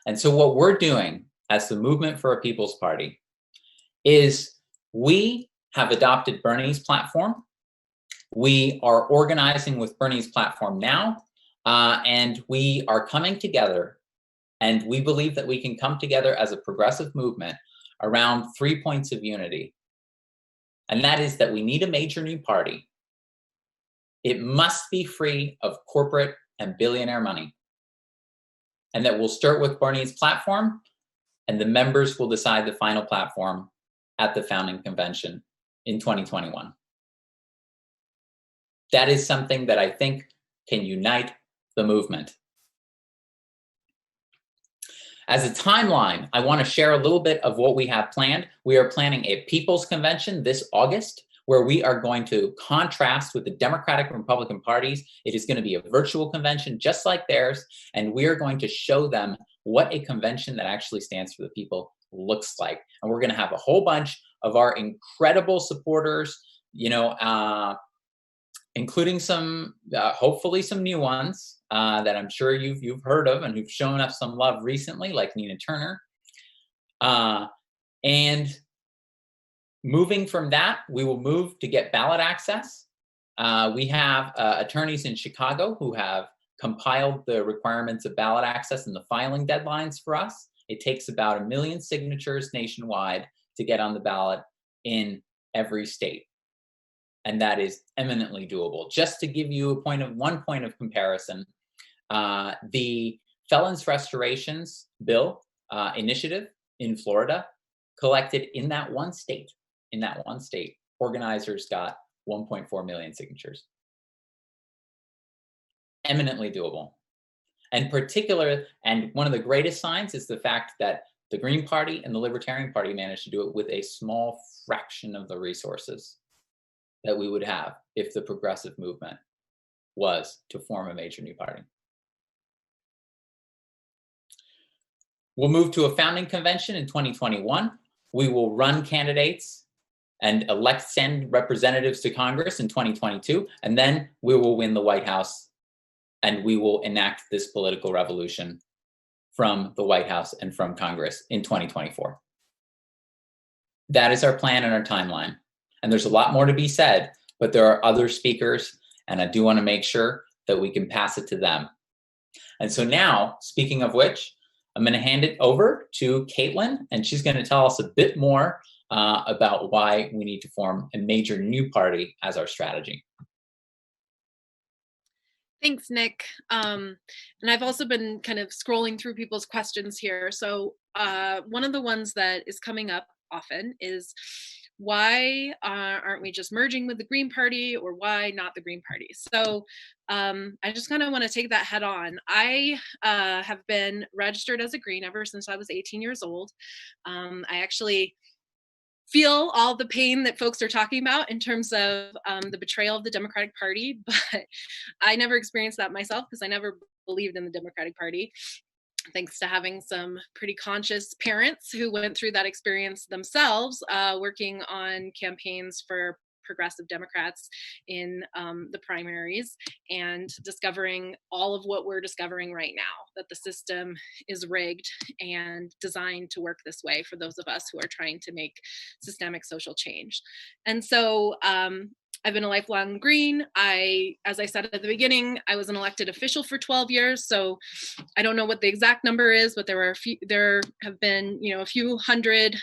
And so what we're doing as the Movement for a People's Party is we have adopted Bernie's platform. We are organizing with Bernie's platform now, and we are coming together, and we believe that we can come together as a progressive movement around 3 points of unity. And that is that we need a major new party. It must be free of corporate and billionaire money. And that we'll start with Bernie's platform, and the members will decide the final platform at the founding convention in 2021. That is something that I think can unite the movement. As a timeline, I want to share a little bit of what we have planned. We are planning a People's Convention this August, where we are going to contrast with the Democratic and Republican parties. It is going to be a virtual convention just like theirs, and we are going to show them what a convention that actually stands for the people looks like. And we're going to have a whole bunch of our incredible supporters, including some, hopefully some new ones that I'm sure you've heard of and who've shown us some love recently, like Nina Turner. And moving from that, we will move to get ballot access. We have attorneys in Chicago who have compiled the requirements of ballot access and the filing deadlines for us. It takes about 1 million signatures nationwide to get on the ballot in every state. And that is eminently doable. Just to give you one point of comparison, the Felons Restorations Bill initiative in Florida collected in that one state, organizers got 1.4 million signatures. eminently doable. And one of the greatest signs is the fact that the Green Party and the Libertarian Party managed to do it with a small fraction of the resources that we would have if the progressive movement was to form a major new party. We'll move to a founding convention in 2021. We will run candidates and send representatives to Congress in 2022, and then we will win the White House, and we will enact this political revolution from the White House and from Congress in 2024. That is our plan and our timeline. And there's a lot more to be said, but there are other speakers, and I do want to make sure that we can pass it to them. And so now, speaking of which, I'm going to hand it over to Caitlin, and she's going to tell us a bit more about why we need to form a major new party as our strategy. Thanks, Nick. And I've also been kind of scrolling through people's questions here. So one of the ones that is coming up often is, why aren't we just merging with the Green Party, or why not the Green Party? So I just kind of want to take that head on. I have been registered as a Green ever since I was 18 years old. I actually feel all the pain that folks are talking about in terms of the betrayal of the Democratic Party, but I never experienced that myself because I never believed in the Democratic Party, thanks to having some pretty conscious parents who went through that experience themselves, working on campaigns for progressive Democrats in the primaries, and discovering all of what we're discovering right now, that the system is rigged and designed to work this way for those of us who are trying to make systemic social change. And so I've been a lifelong Green. As I said at the beginning, I was an elected official for 12 years. So I don't know what the exact number is, but there have been, a few hundred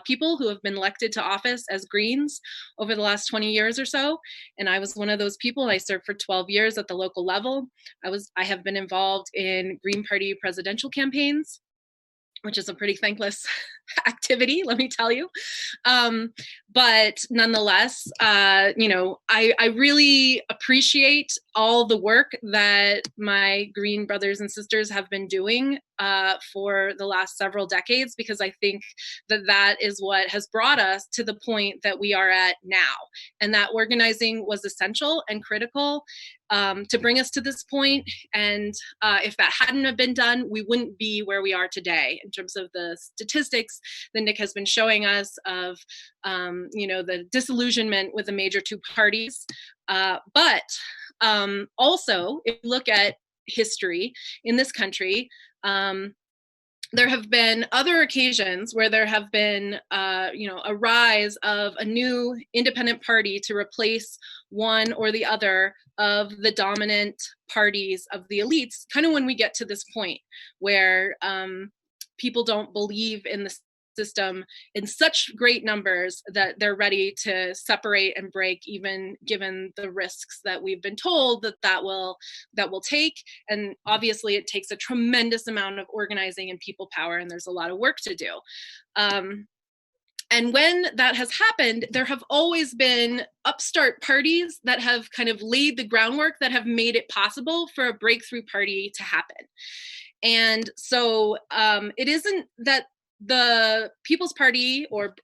people who have been elected to office as Greens over the last 20 years or so. And I was one of those people. I served for 12 years at the local level. I have been involved in Green Party presidential campaigns, which is a pretty thankless activity, let me tell you. But nonetheless, I really appreciate all the work that my Green brothers and sisters have been doing for the last several decades, because I think that is what has brought us to the point that we are at now. And that organizing was essential and critical to bring us to this point. And if that hadn't have been done, we wouldn't be where we are today in terms of the statistics that Nick has been showing us of, the disillusionment with the major two parties. But also, if you look at history in this country, there have been other occasions where there have been, a rise of a new independent party to replace one or the other of the dominant parties of the elites, kind of when we get to this point where people don't believe in the system in such great numbers that they're ready to separate and break, even given the risks that we've been told that will take. And obviously it takes a tremendous amount of organizing and people power, and there's a lot of work to do. And when that has happened, there have always been upstart parties that have kind of laid the groundwork that have made it possible for a breakthrough party to happen. And so it isn't that the People's Party or,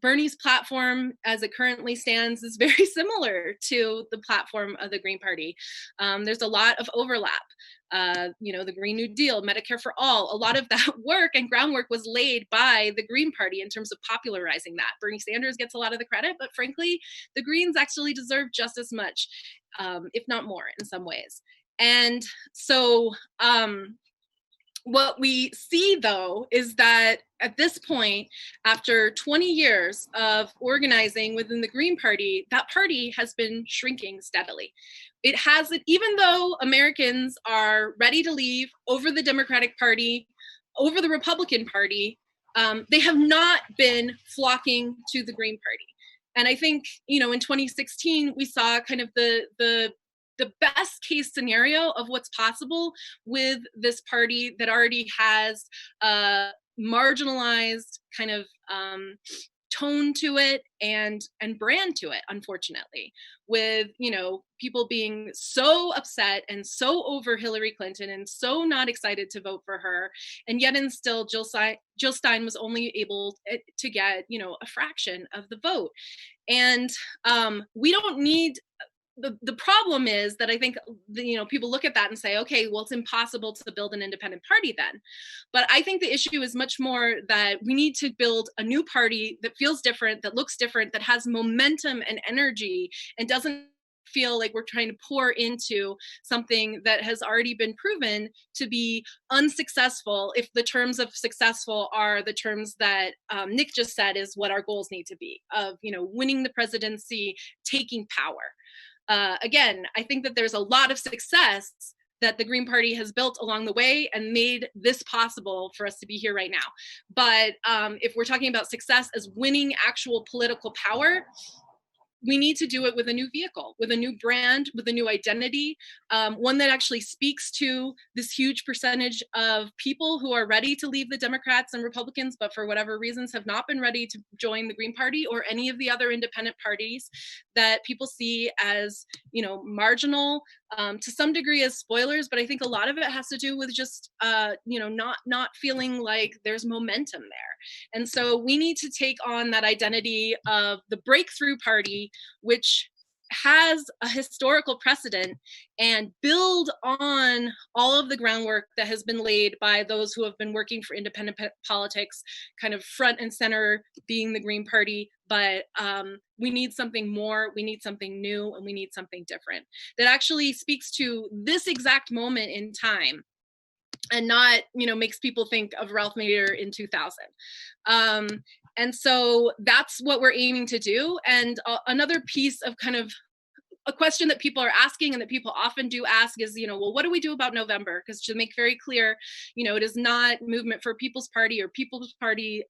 Bernie's platform as it currently stands is very similar to the platform of the Green Party. There's a lot of overlap. The Green New Deal, Medicare for All, a lot of that work and groundwork was laid by the Green Party in terms of popularizing that. Bernie Sanders gets a lot of the credit, but frankly, the Greens actually deserve just as much, if not more in some ways. And so, what we see, though, is that at this point, after 20 years of organizing within the Green Party, that party has been shrinking steadily. It hasn't, even though Americans are ready to leave over the Democratic Party, over the Republican Party, they have not been flocking to the Green Party. And I think, in 2016, we saw kind of the best case scenario of what's possible with this party that already has marginalized kind of tone to it and brand to it, unfortunately, with, you know, people being so upset and so over Hillary Clinton and so not excited to vote for her, and yet and still Jill Stein was only able to get, you know, a fraction of the vote. And we don't need, the problem is that I think, you know, people look at that and say, okay, well, it's impossible to build an independent party then. But I think the issue is much more that we need to build a new party that feels different, that looks different, that has momentum and energy, and doesn't feel like we're trying to pour into something that has already been proven to be unsuccessful, if the terms of successful are the terms that Nick just said is what our goals need to be, of, you know, winning the presidency, taking power. Again, I think that there's a lot of success that the Green Party has built along the way and made this possible for us to be here right now. But if we're talking about success as winning actual political power, we need to do it with a new vehicle, with a new brand, with a new identity, one that actually speaks to this huge percentage of people who are ready to leave the Democrats and Republicans, but for whatever reasons have not been ready to join the Green Party or any of the other independent parties that people see as, you know, marginal, to some degree as spoilers. But I think a lot of it has to do with just, you know, not feeling like there's momentum there. And so we need to take on that identity of the breakthrough party, which has a historical precedent, and build on all of the groundwork that has been laid by those who have been working for independent politics, kind of front and center being the Green Party. But we need something more, we need something new, and we need something different that actually speaks to this exact moment in time, and not, you know, makes people think of Ralph Nader in 2000. And so that's what we're aiming to do. And another piece of kind of a question that people are asking and that people often do ask is, you know, well, what do we do about November? Because to make very clear, you know, it is not Movement for People's Party or People's Party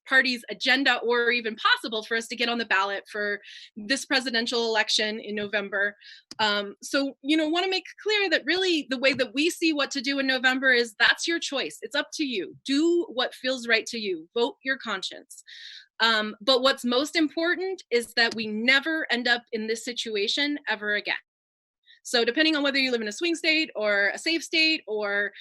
party's agenda or even possible for us to get on the ballot for this presidential election in November. So, you know, want to make clear that really the way that we see what to do in November is that's your choice. It's up to you. Do what feels right to you. Vote your conscience. But what's most important is that we never end up in this situation ever again. So depending on whether you live in a swing state or a safe state, or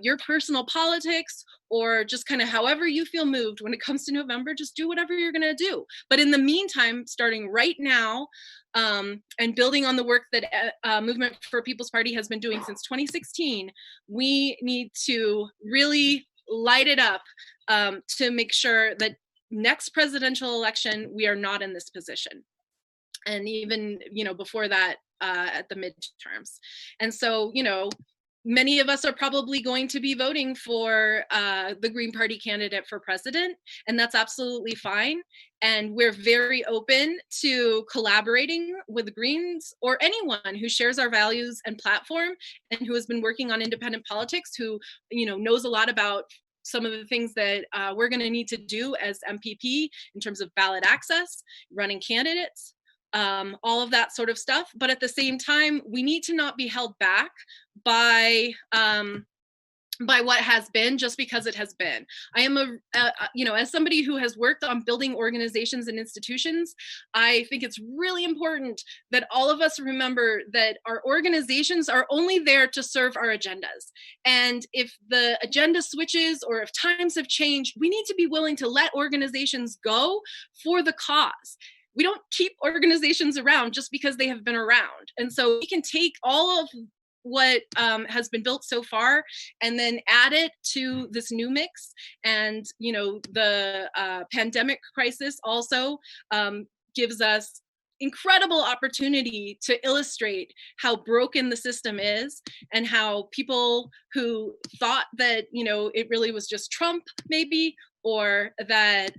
your personal politics, or just kind of however you feel moved when it comes to November, just do whatever you're going to do. But in the meantime, starting right now, and building on the work that Movement for People's Party has been doing since 2016, we need to really light it up to make sure that next presidential election, we are not in this position. And even, you know, before that, at the midterms. And so, you know, many of us are probably going to be voting for the Green Party candidate for president, and that's absolutely fine. And we're very open to collaborating with the Greens or anyone who shares our values and platform and who has been working on independent politics, who, you know, knows a lot about some of the things that we're going to need to do as MPP in terms of ballot access, running candidates, all of that sort of stuff. But at the same time, we need to not be held back by what has been, just because it has been. I am you know, as somebody who has worked on building organizations and institutions, I think it's really important that all of us remember that our organizations are only there to serve our agendas. And if the agenda switches or if times have changed, we need to be willing to let organizations go for the cause. We don't keep organizations around just because they have been around. And so we can take all of what has been built so far and then add it to this new mix. And, you know, the pandemic crisis also gives us incredible opportunity to illustrate how broken the system is, and how people who thought that, you know, it really was just Trump maybe, or that,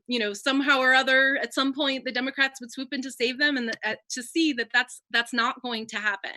you know, somehow or other, at some point, the Democrats would swoop in to save them, and to see that that's not going to happen.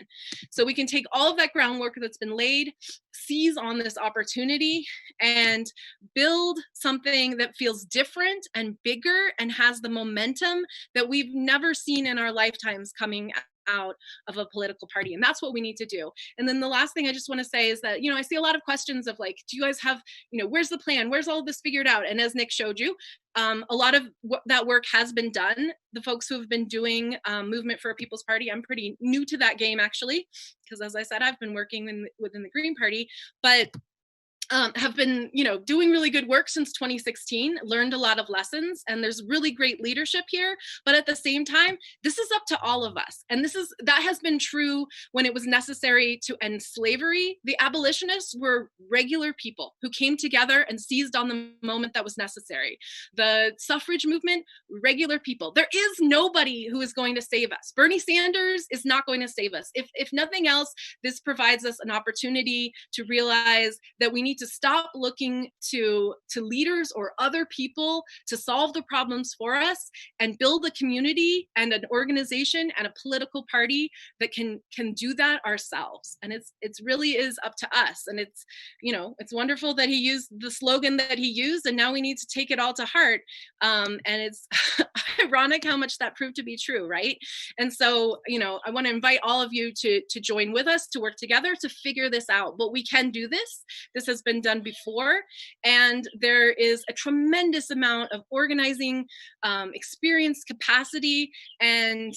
So we can take all of that groundwork that's been laid, seize on this opportunity, and build something that feels different and bigger and has the momentum that we've never seen in our lifetimes coming out of a political party. And that's what we need to do. And then the last thing I just want to say is that, I see a lot of questions of like, do you guys have, where's the plan? Where's all of this figured out? And as Nick showed you, a lot of that work has been done. The folks who have been doing Movement for a People's Party, I'm pretty new to that game actually, because as I said, I've been working within the Green Party, but have been, doing really good work since 2016, learned a lot of lessons, and there's really great leadership here. But at the same time, this is up to all of us. And that has been true when it was necessary to end slavery. The abolitionists were regular people who came together and seized on the moment that was necessary. The suffrage movement, regular people. There is nobody who is going to save us. Bernie Sanders is not going to save us. If nothing else, this provides us an opportunity to realize that we need to stop looking to leaders or other people to solve the problems for us and build a community and an organization and a political party that can do that ourselves. And it's really is up to us. And it's wonderful that he used the slogan that he used, and now we need to take it all to heart. And it's ironic how much that proved to be true, right? And so, I want to invite all of you to join with us, to work together to figure this out. But we can do this. This has been done before, and there is a tremendous amount of organizing experience, capacity, and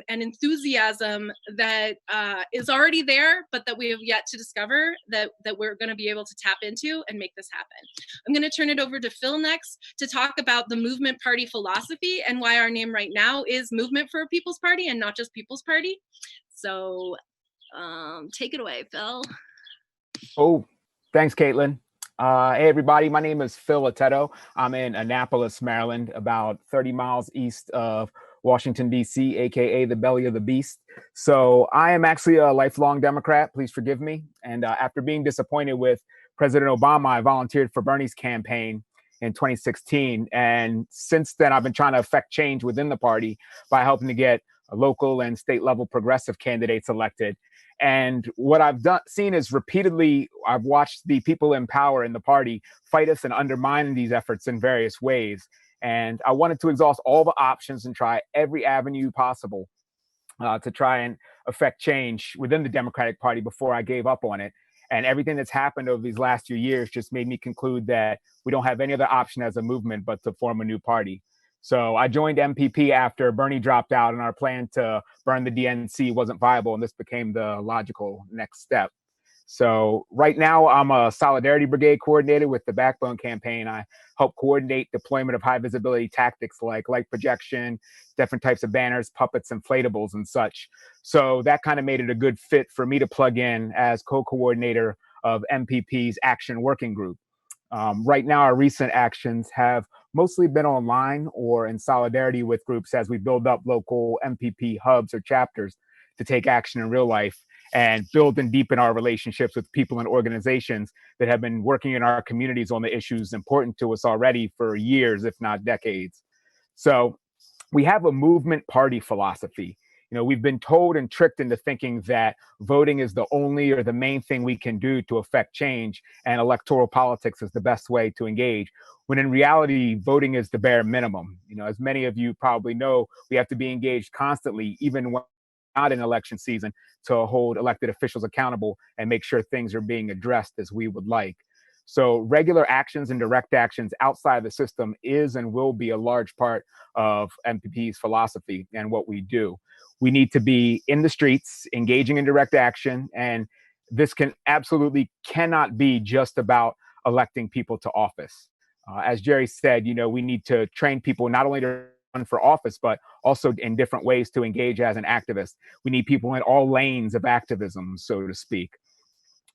enthusiasm that is already there, but that we have yet to discover that we're going to be able to tap into and make this happen. I'm going to turn it over to Phil next to talk about the Movement Party philosophy and why our name right now is Movement for a People's Party and not just People's Party. So take it away, Phil. Oh, thanks, Caitlin. Hey, everybody. My name is Phil Atetto. I'm in Annapolis, Maryland, about 30 miles east of Washington, D.C., a.k.a. the belly of the beast. So I am actually a lifelong Democrat. Please forgive me. And after being disappointed with President Obama, I volunteered for Bernie's campaign in 2016. And since then, I've been trying to affect change within the party by helping to get local and state level progressive candidates elected. And what I've seen is repeatedly, I've watched the people in power in the party fight us and undermine these efforts in various ways. And I wanted to exhaust all the options and try every avenue possible to try and affect change within the Democratic Party before I gave up on it. And everything that's happened over these last few years just made me conclude that we don't have any other option as a movement but to form a new party. So I joined MPP after Bernie dropped out and our plan to burn the DNC wasn't viable, and this became the logical next step. So right now I'm a Solidarity Brigade coordinator with the Backbone campaign. I help coordinate deployment of high visibility tactics like light projection, different types of banners, puppets, inflatables, and such. So that kind of made it a good fit for me to plug in as co-coordinator of MPP's Action Working Group. Right now, our recent actions have mostly been online or in solidarity with groups as we build up local MPP hubs or chapters to take action in real life and build and deepen our relationships with people and organizations that have been working in our communities on the issues important to us already for years, if not decades. So we have a movement party philosophy. We've been told and tricked into thinking that voting is the only or the main thing we can do to affect change, and electoral politics is the best way to engage, when in reality, voting is the bare minimum. As many of you probably know, we have to be engaged constantly, even when not in election season, to hold elected officials accountable and make sure things are being addressed as we would like. So regular actions and direct actions outside the system is and will be a large part of MPP's philosophy and what we do. We need to be in the streets, engaging in direct action, and this cannot be just about electing people to office. As Jerry said, we need to train people not only to run for office, but also in different ways to engage as an activist. We need people in all lanes of activism, so to speak.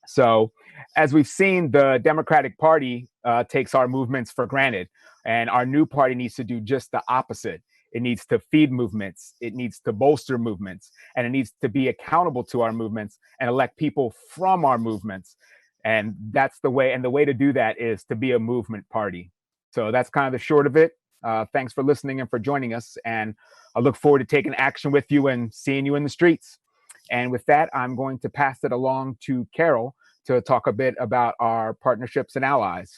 So as we've seen, the Democratic Party takes our movements for granted, and our new party needs to do just the opposite. It needs to feed movements, it needs to bolster movements, and it needs to be accountable to our movements and elect people from our movements. And that's the way, and the way to do that is to be a movement party. So that's kind of the short of it. Thanks for listening and for joining us. And I look forward to taking action with you and seeing you in the streets. And with that, I'm going to pass it along to Carol to talk a bit about our partnerships and allies.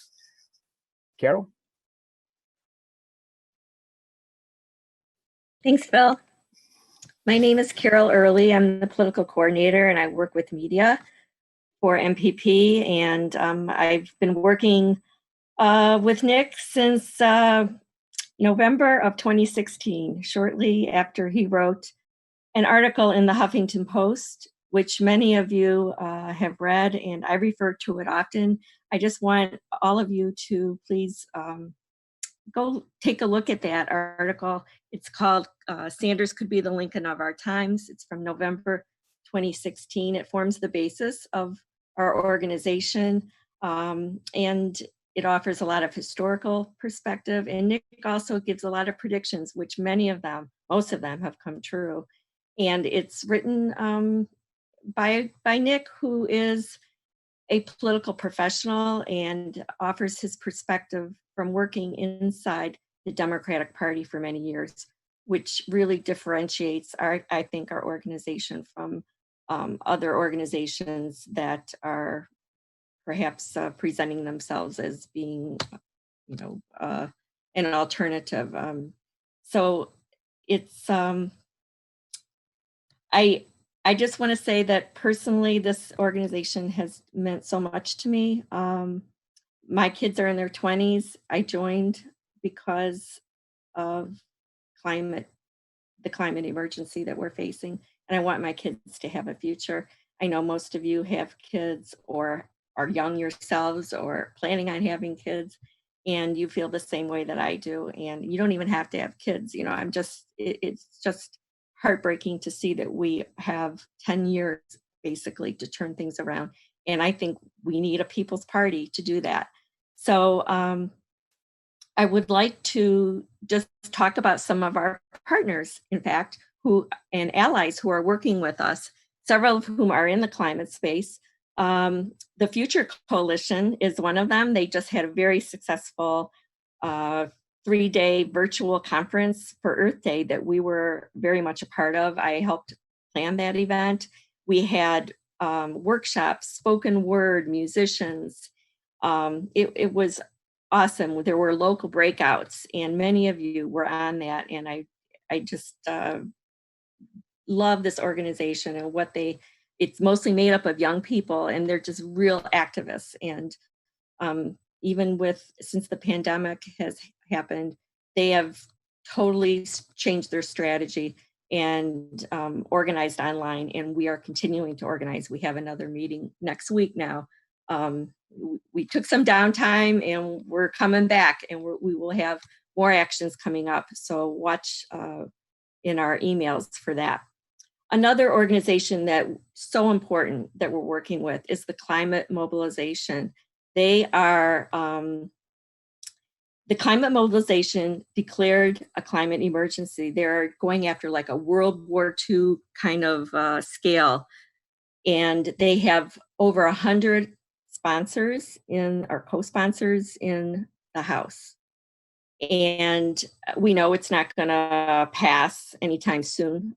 Carol? Thanks, Phil. My name is Carol Early. I'm the political coordinator and I work with media for MPP. And I've been working with Nick since November of 2016, shortly after he wrote an article in the Huffington Post, which many of you have read, and I refer to it often. I just want all of you to please go take a look at that article. It's called Sanders Could Be the Lincoln of Our Times. It's from November 2016. It forms the basis of our organization, and it offers a lot of historical perspective. And Nick also gives a lot of predictions, which many of them, most of them have come true. And it's written by Nick, who is a political professional and offers his perspective from working inside the Democratic Party for many years, which really differentiates I think our organization from other organizations that are perhaps presenting themselves as being, an alternative. So it's I just want to say that personally, this organization has meant so much to me. My kids are in their 20s. I joined because of the climate emergency that we're facing, and I want my kids to have a future. I know most of you have kids or are young yourselves or planning on having kids, and you feel the same way that I do. And you don't even have to have kids. It's just heartbreaking to see that we have 10 years basically to turn things around. And I think we need a people's party to do that. So I would like to just talk about some of our partners, in fact, and allies who are working with us, several of whom are in the climate space. The Future Coalition is one of them. They just had a very successful 3-day virtual conference for Earth Day that we were very much a part of. I helped plan that event. We had workshops, spoken word, musicians. It was awesome. There were local breakouts, and many of you were on that. And I just love this organization and it's mostly made up of young people, and they're just real activists. And even since the pandemic has happened, they have totally changed their strategy and organized online, and we are continuing to organize. We have another meeting next week now. We took some downtime and we're coming back, and we will have more actions coming up. So watch in our emails for that. Another organization that's so important that we're working with is the Climate Mobilization. They are, the Climate Mobilization declared a climate emergency. They're going after like a World War II kind of scale. And they have over 100 sponsors or co-sponsors in the House. And we know it's not gonna pass anytime soon,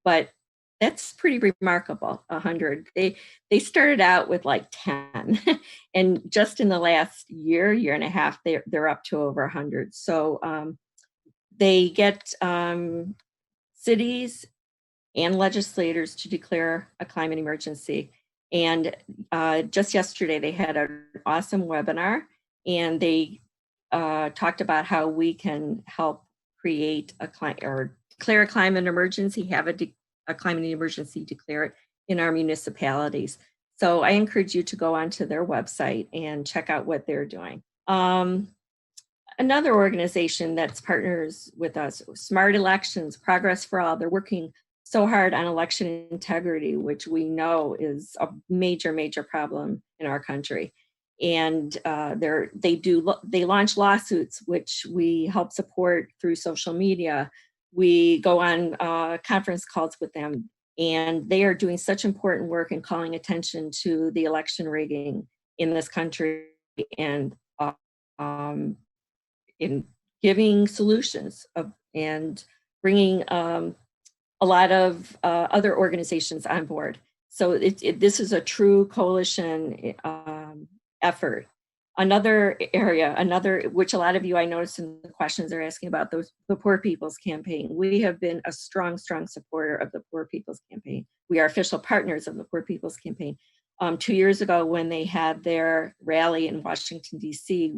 but that's pretty remarkable, 100. They started out with like 10, and just in the last year and a half, they're up to over 100. So they get cities and legislators to declare a climate emergency. And just yesterday, they had an awesome webinar, and they talked about how we can help create declare a climate emergency, have a climate emergency, declare it in our municipalities. So I encourage you to go onto their website and check out what they're doing. Another organization that's partners with us, Smart Elections, Progress for All. They're working so hard on election integrity, which we know is a major, major problem in our country. And they launch lawsuits, which we help support through social media. We go on conference calls with them, and they are doing such important work in calling attention to the election rigging in this country, and in giving solutions and bringing a lot of other organizations on board. So this is a true coalition effort. Another area, which a lot of you I noticed in the questions are asking about, the Poor People's Campaign. We have been a strong supporter of the Poor People's Campaign. We are official partners of the Poor People's Campaign. 2 years ago, when they had their rally in Washington, D.C.,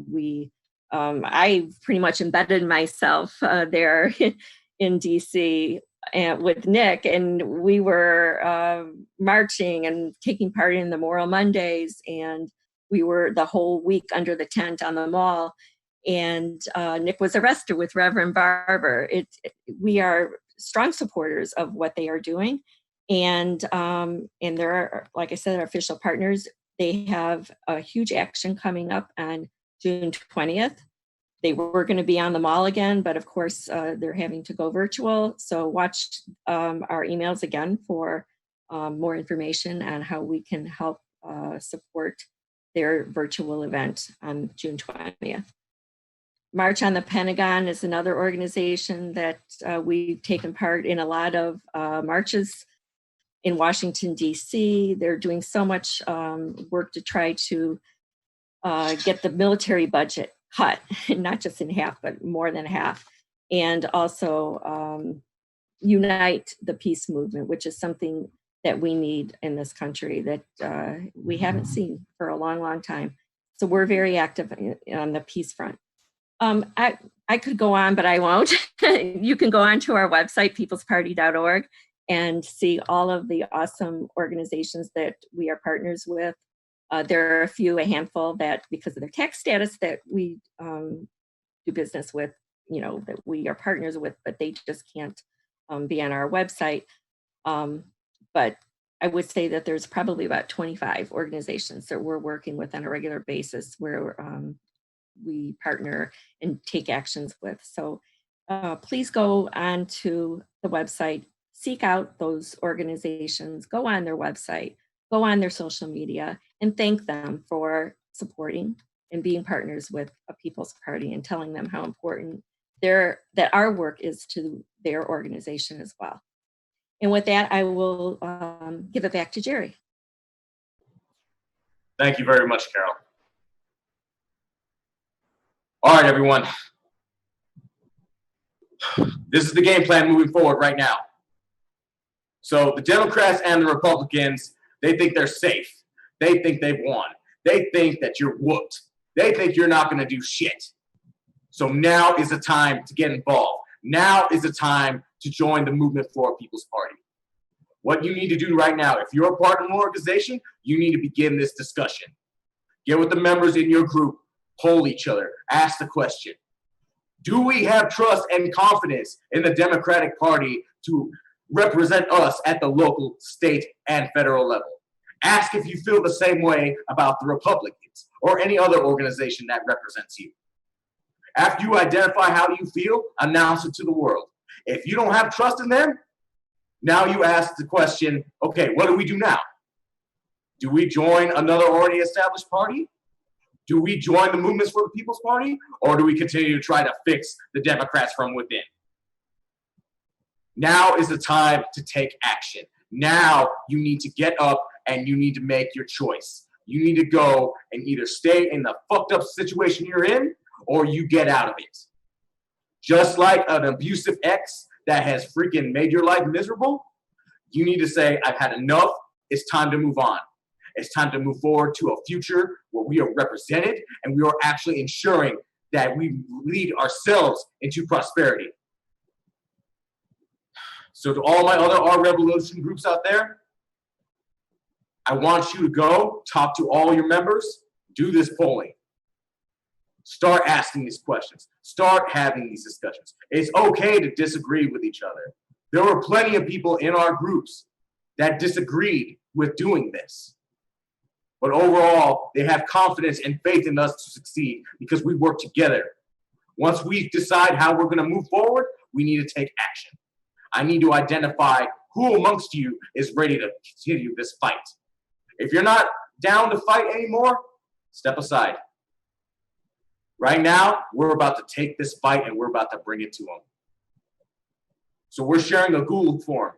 I pretty much embedded myself there in D.C. and with Nick, and we were marching and taking part in the Moral Mondays, and we were the whole week under the tent on the mall. And Nick was arrested with Reverend Barber. We are strong supporters of what they are doing, and there are, like I said, our official partners. They have a huge action coming up on June 20th. They were going to be on the mall again, but of course they're having to go virtual. So watch our emails again for more information on how we can help support their virtual event on June 20th. March on the Pentagon is another organization that we've taken part in a lot of marches in Washington, D.C. They're doing so much work to try to get the military budget cut, not just in half, but more than half, and also unite the peace movement, which is something that we need in this country that we haven't seen for a long, long time. So we're very active on the peace front. I could go on, but I won't. You can go on to our website, peoplesparty.org, and see all of the awesome organizations that we are partners with. There are a handful that, because of their tax status, that we do business with, that we are partners with, but they just can't be on our website. But I would say that there's probably about 25 organizations that we're working with on a regular basis where we partner and take actions with. So please go on to the website, seek out those organizations, go on their website, go on their social media, and thank them for supporting and being partners with a People's Party, and telling them how important that our work is to their organization as well. And with that, I will give it back to Jerry. Thank you very much, Carol. All right, everyone. This is the game plan moving forward right now. So the Democrats and the Republicans, they think they're safe. They think they've won. They think that you're whooped. They think you're not going to do shit. So now is the time to get involved. Now is the time to join the movement for a People's Party. What you need to do right now, if you're a part of an organization, you need to begin this discussion. Get with the members in your group, poll each other, ask the question. Do we have trust and confidence in the Democratic Party to represent us at the local, state, and federal level? Ask if you feel the same way about the Republicans or any other organization that represents you. After you identify how you feel, announce it to the world. If you don't have trust in them, now you ask the question, okay, what do we do now? Do we join another already established party? Do we join the movements for the People's Party? Or do we continue to try to fix the Democrats from within? Now is the time to take action. Now you need to get up and you need to make your choice. You need to go and either stay in the fucked up situation you're in, or you get out of it. Just like an abusive ex that has freaking made your life miserable, you need to say, I've had enough. It's time to move on. It's time to move forward to a future where we are represented and we are actually ensuring that we lead ourselves into prosperity. So to all my other Our Revolution groups out there, I want you to go talk to all your members, do this polling. Start asking these questions. Start having these discussions. It's okay to disagree with each other. There were plenty of people in our groups that disagreed with doing this. But overall, they have confidence and faith in us to succeed because we work together. Once we decide how we're going to move forward, we need to take action. I need to identify who amongst you is ready to continue this fight. If you're not down to fight anymore, step aside. Right now, we're about to take this fight and we're about to bring it to them. So we're sharing a Google form.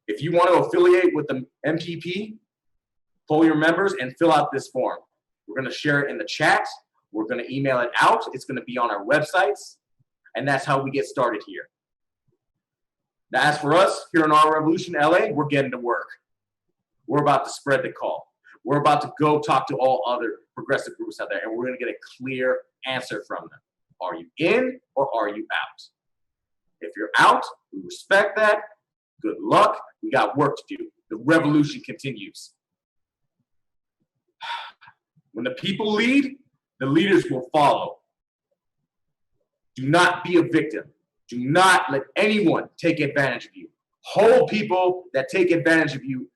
If you want to affiliate with the MPP, poll your members and fill out this form. We're going to share it in the chat. We're going to email it out. It's going to be on our websites. And that's how we get started here. Now, as for us here in Our Revolution LA, we're getting to work. We're about to spread the call. We're about to go talk to all other progressive groups out there, and we're going to get a clear answer from them. Are you in or are you out? If you're out, we respect that. Good luck. We got work to do. The revolution continues. When the people lead, the leaders will follow. Do not be a victim. Do not let anyone take advantage of you. Hold people that take advantage of you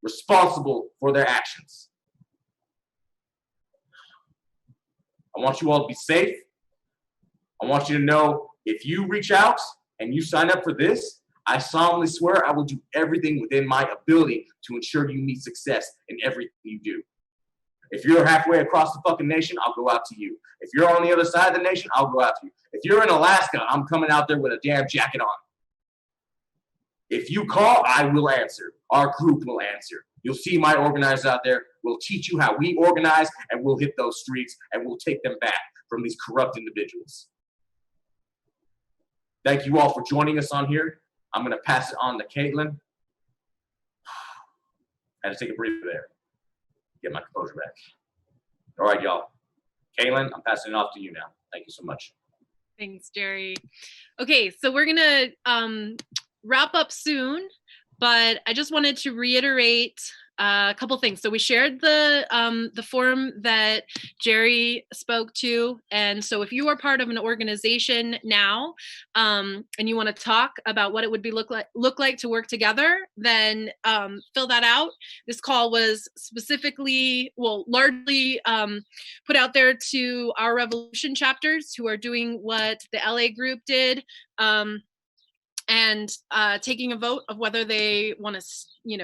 responsible for their actions. I want you all to be safe. I want you to know if you reach out and you sign up for this, I solemnly swear I will do everything within my ability to ensure you meet success in everything you do. If you're halfway across the fucking nation, I'll go out to you. If you're on the other side of the nation, I'll go out to you. If you're in Alaska, I'm coming out there with a damn jacket on. If you call, I will answer. Our group will answer. You'll see my organizers out there. We'll teach you how we organize, and we'll hit those streets, and we'll take them back from these corrupt individuals. Thank you all for joining us on here. I'm going to pass it on to Caitlin. I had to take a breather there. Get my composure back. All right, y'all. Caitlin, I'm passing it off to you now. Thank you so much. Thanks, Jerry. Okay, so we're gonna wrap up soon, but I just wanted to reiterate a couple things. So we shared the forum that Jerry spoke to, and so if you are part of an organization now, and you want to talk about what it would be look like to work together, then fill that out. This call was specifically, largely put out there to our Revolution chapters who are doing what the LA group did. And taking a vote of whether they want to,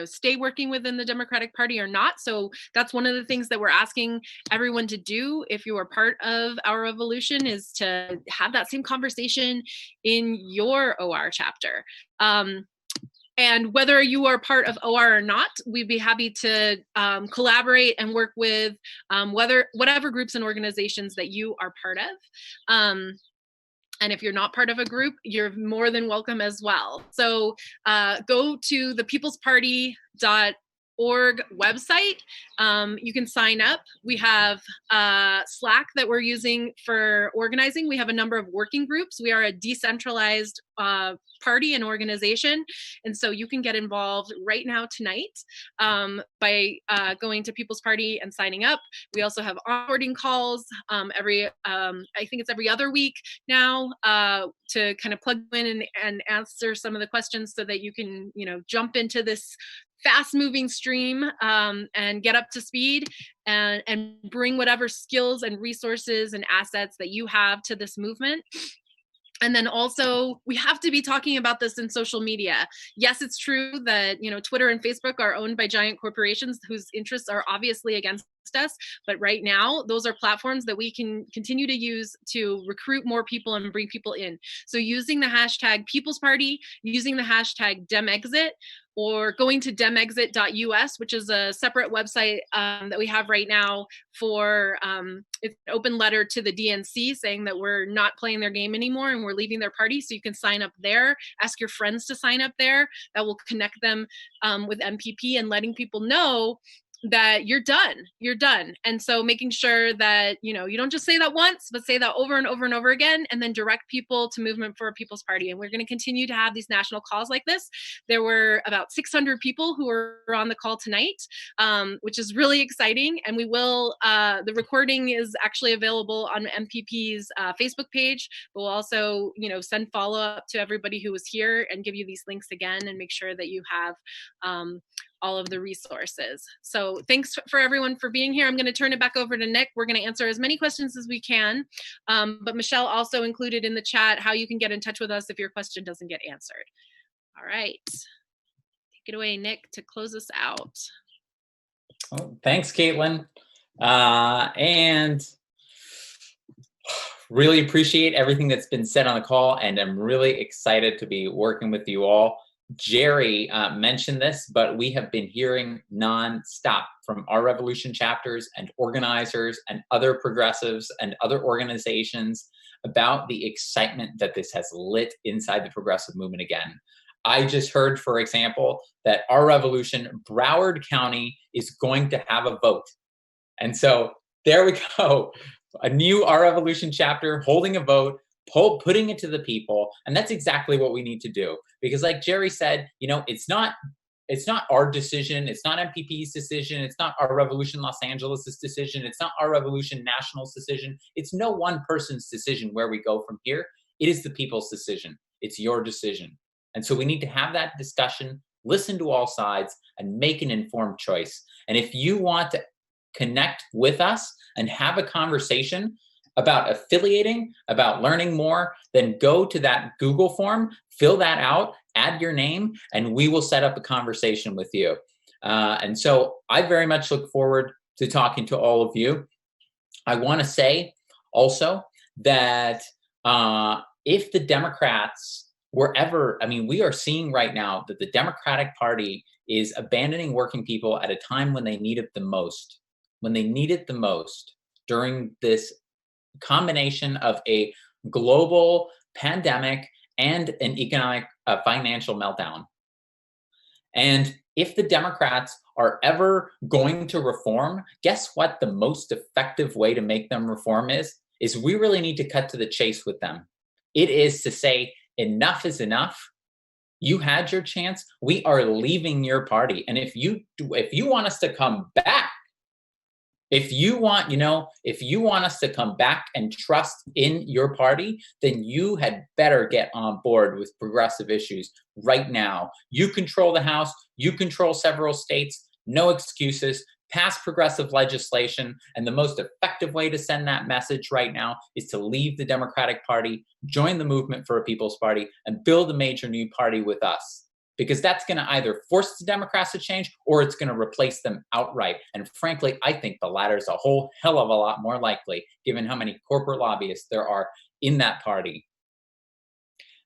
stay working within the Democratic Party or not. So that's one of the things that we're asking everyone to do if you are part of our revolution, is to have that same conversation in your OR chapter. And whether you are part of OR or not, we'd be happy to collaborate and work with whatever groups and organizations that you are part of. And if you're not part of a group, you're more than welcome as well. So go to the peoplesparty.org website. You can sign up. We have Slack that we're using for organizing. We have a number of working groups. We are a decentralized party and organization. And so you can get involved right now tonight by going to People's Party and signing up. We also have onboarding calls I think it's every other week now to kind of plug in and answer some of the questions so that you can, jump into this fast moving stream and get up to speed and bring whatever skills and resources and assets that you have to this movement. And then also, we have to be talking about this in social media. Yes, it's true that, Twitter and Facebook are owned by giant corporations whose interests are obviously against us. But right now, those are platforms that we can continue to use to recruit more people and bring people in. So using the hashtag People's Party, using the hashtag DemExit, or going to demexit.us, which is a separate website that we have right now for it's an open letter to the DNC saying that we're not playing their game anymore and we're leaving their party. So you can sign up there, ask your friends to sign up there. That will connect them with MPP and letting people know that you're done. And so making sure that, you don't just say that once, but say that over and over and over again, and then direct people to Movement for a People's Party. And we're going to continue to have these national calls like this. There were about 600 people who were on the call tonight, which is really exciting. And we will, the recording is actually available on MPP's Facebook page, but we'll also, send follow-up to everybody who was here and give you these links again and make sure that you have all of the resources. So thanks for everyone for being here. I'm going to turn it back over to Nick. We're going to answer as many questions as we can. But Michelle also included in the chat how you can get in touch with us if your question doesn't get answered. All right. Take it away, Nick, to close us out. Oh, thanks, Caitlin. And really appreciate everything that's been said on the call. And I'm really excited to be working with you all. Jerry mentioned this, but we have been hearing nonstop from our revolution chapters and organizers and other progressives and other organizations about the excitement that this has lit inside the progressive movement again. I just heard, for example, that our revolution, Broward County, is going to have a vote. And so there we go. A new Our Revolution chapter holding a vote, putting it to the people. And that's exactly what we need to do. Because like Jerry said, it's not our decision. It's not MPP's decision. It's not Our Revolution Los Angeles' decision. It's not Our Revolution National's decision. It's no one person's decision where we go from here. It is the people's decision. It's your decision. And so we need to have that discussion, listen to all sides, and make an informed choice. And if you want to connect with us and have a conversation about affiliating, about learning more, then go to that Google form, fill that out, add your name, and we will set up a conversation with you. And so I very much look forward to talking to all of you. I want to say also that if the Democrats were ever, we are seeing right now that the Democratic Party is abandoning working people at a time when they need it the most. When they need it the most during this combination of a global pandemic and an economic financial meltdown. And if the Democrats are ever going to reform, guess what the most effective way to make them reform is we really need to cut to the chase with them. It is to say, enough is enough. You had your chance. We are leaving your party. And if you want us to come back, if you want us to come back and trust in your party, then you had better get on board with progressive issues right now. You control the House, you control several states, no excuses, pass progressive legislation. And the most effective way to send that message right now is to leave the Democratic Party, join the Movement for a People's Party, and build a major new party with us. Because that's going to either force the Democrats to change or it's going to replace them outright. And frankly, I think the latter is a whole hell of a lot more likely, given how many corporate lobbyists there are in that party.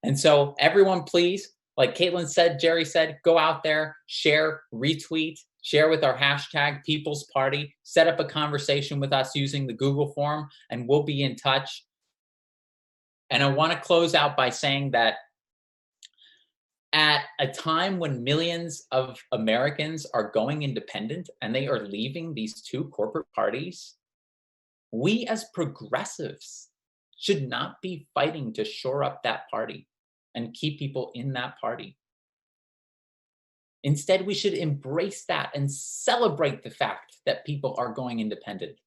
And so everyone, please, like Caitlin said, Jerry said, go out there, share, retweet, share with our hashtag People's Party, set up a conversation with us using the Google form, and we'll be in touch. And I want to close out by saying that at a time when millions of Americans are going independent and they are leaving these two corporate parties, we as progressives should not be fighting to shore up that party and keep people in that party. Instead, we should embrace that and celebrate the fact that people are going independent.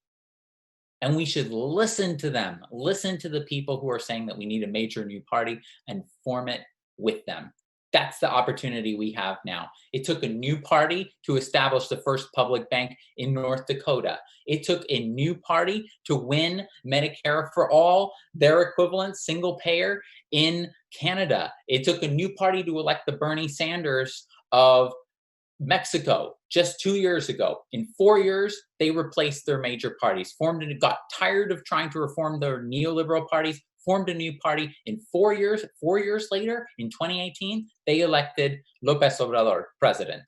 And we should listen to them, listen to the people who are saying that we need a major new party and form it with them. That's the opportunity we have now. It took a new party to establish the first public bank in North Dakota. It took a new party to win Medicare for all, their equivalent single payer in Canada. It took a new party to elect the Bernie Sanders of Mexico just 2 years ago. In 4 years, they replaced their major parties, formed and got tired of trying to reform their neoliberal parties, formed a new party. In 4 years later, in 2018, they elected López Obrador president.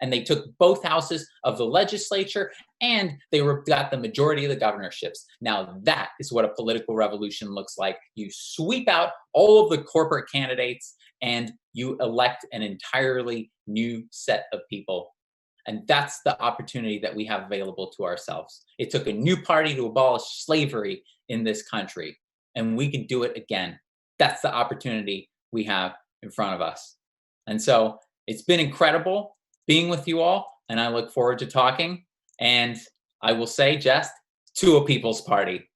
And they took both houses of the legislature and they got the majority of the governorships. Now that is what a political revolution looks like. You sweep out all of the corporate candidates and you elect an entirely new set of people. And that's the opportunity that we have available to ourselves. It took a new party to abolish slavery in this country, and we can do it again. That's the opportunity we have in front of us. And so it's been incredible being with you all, and I look forward to talking. And I will say just to a people's party.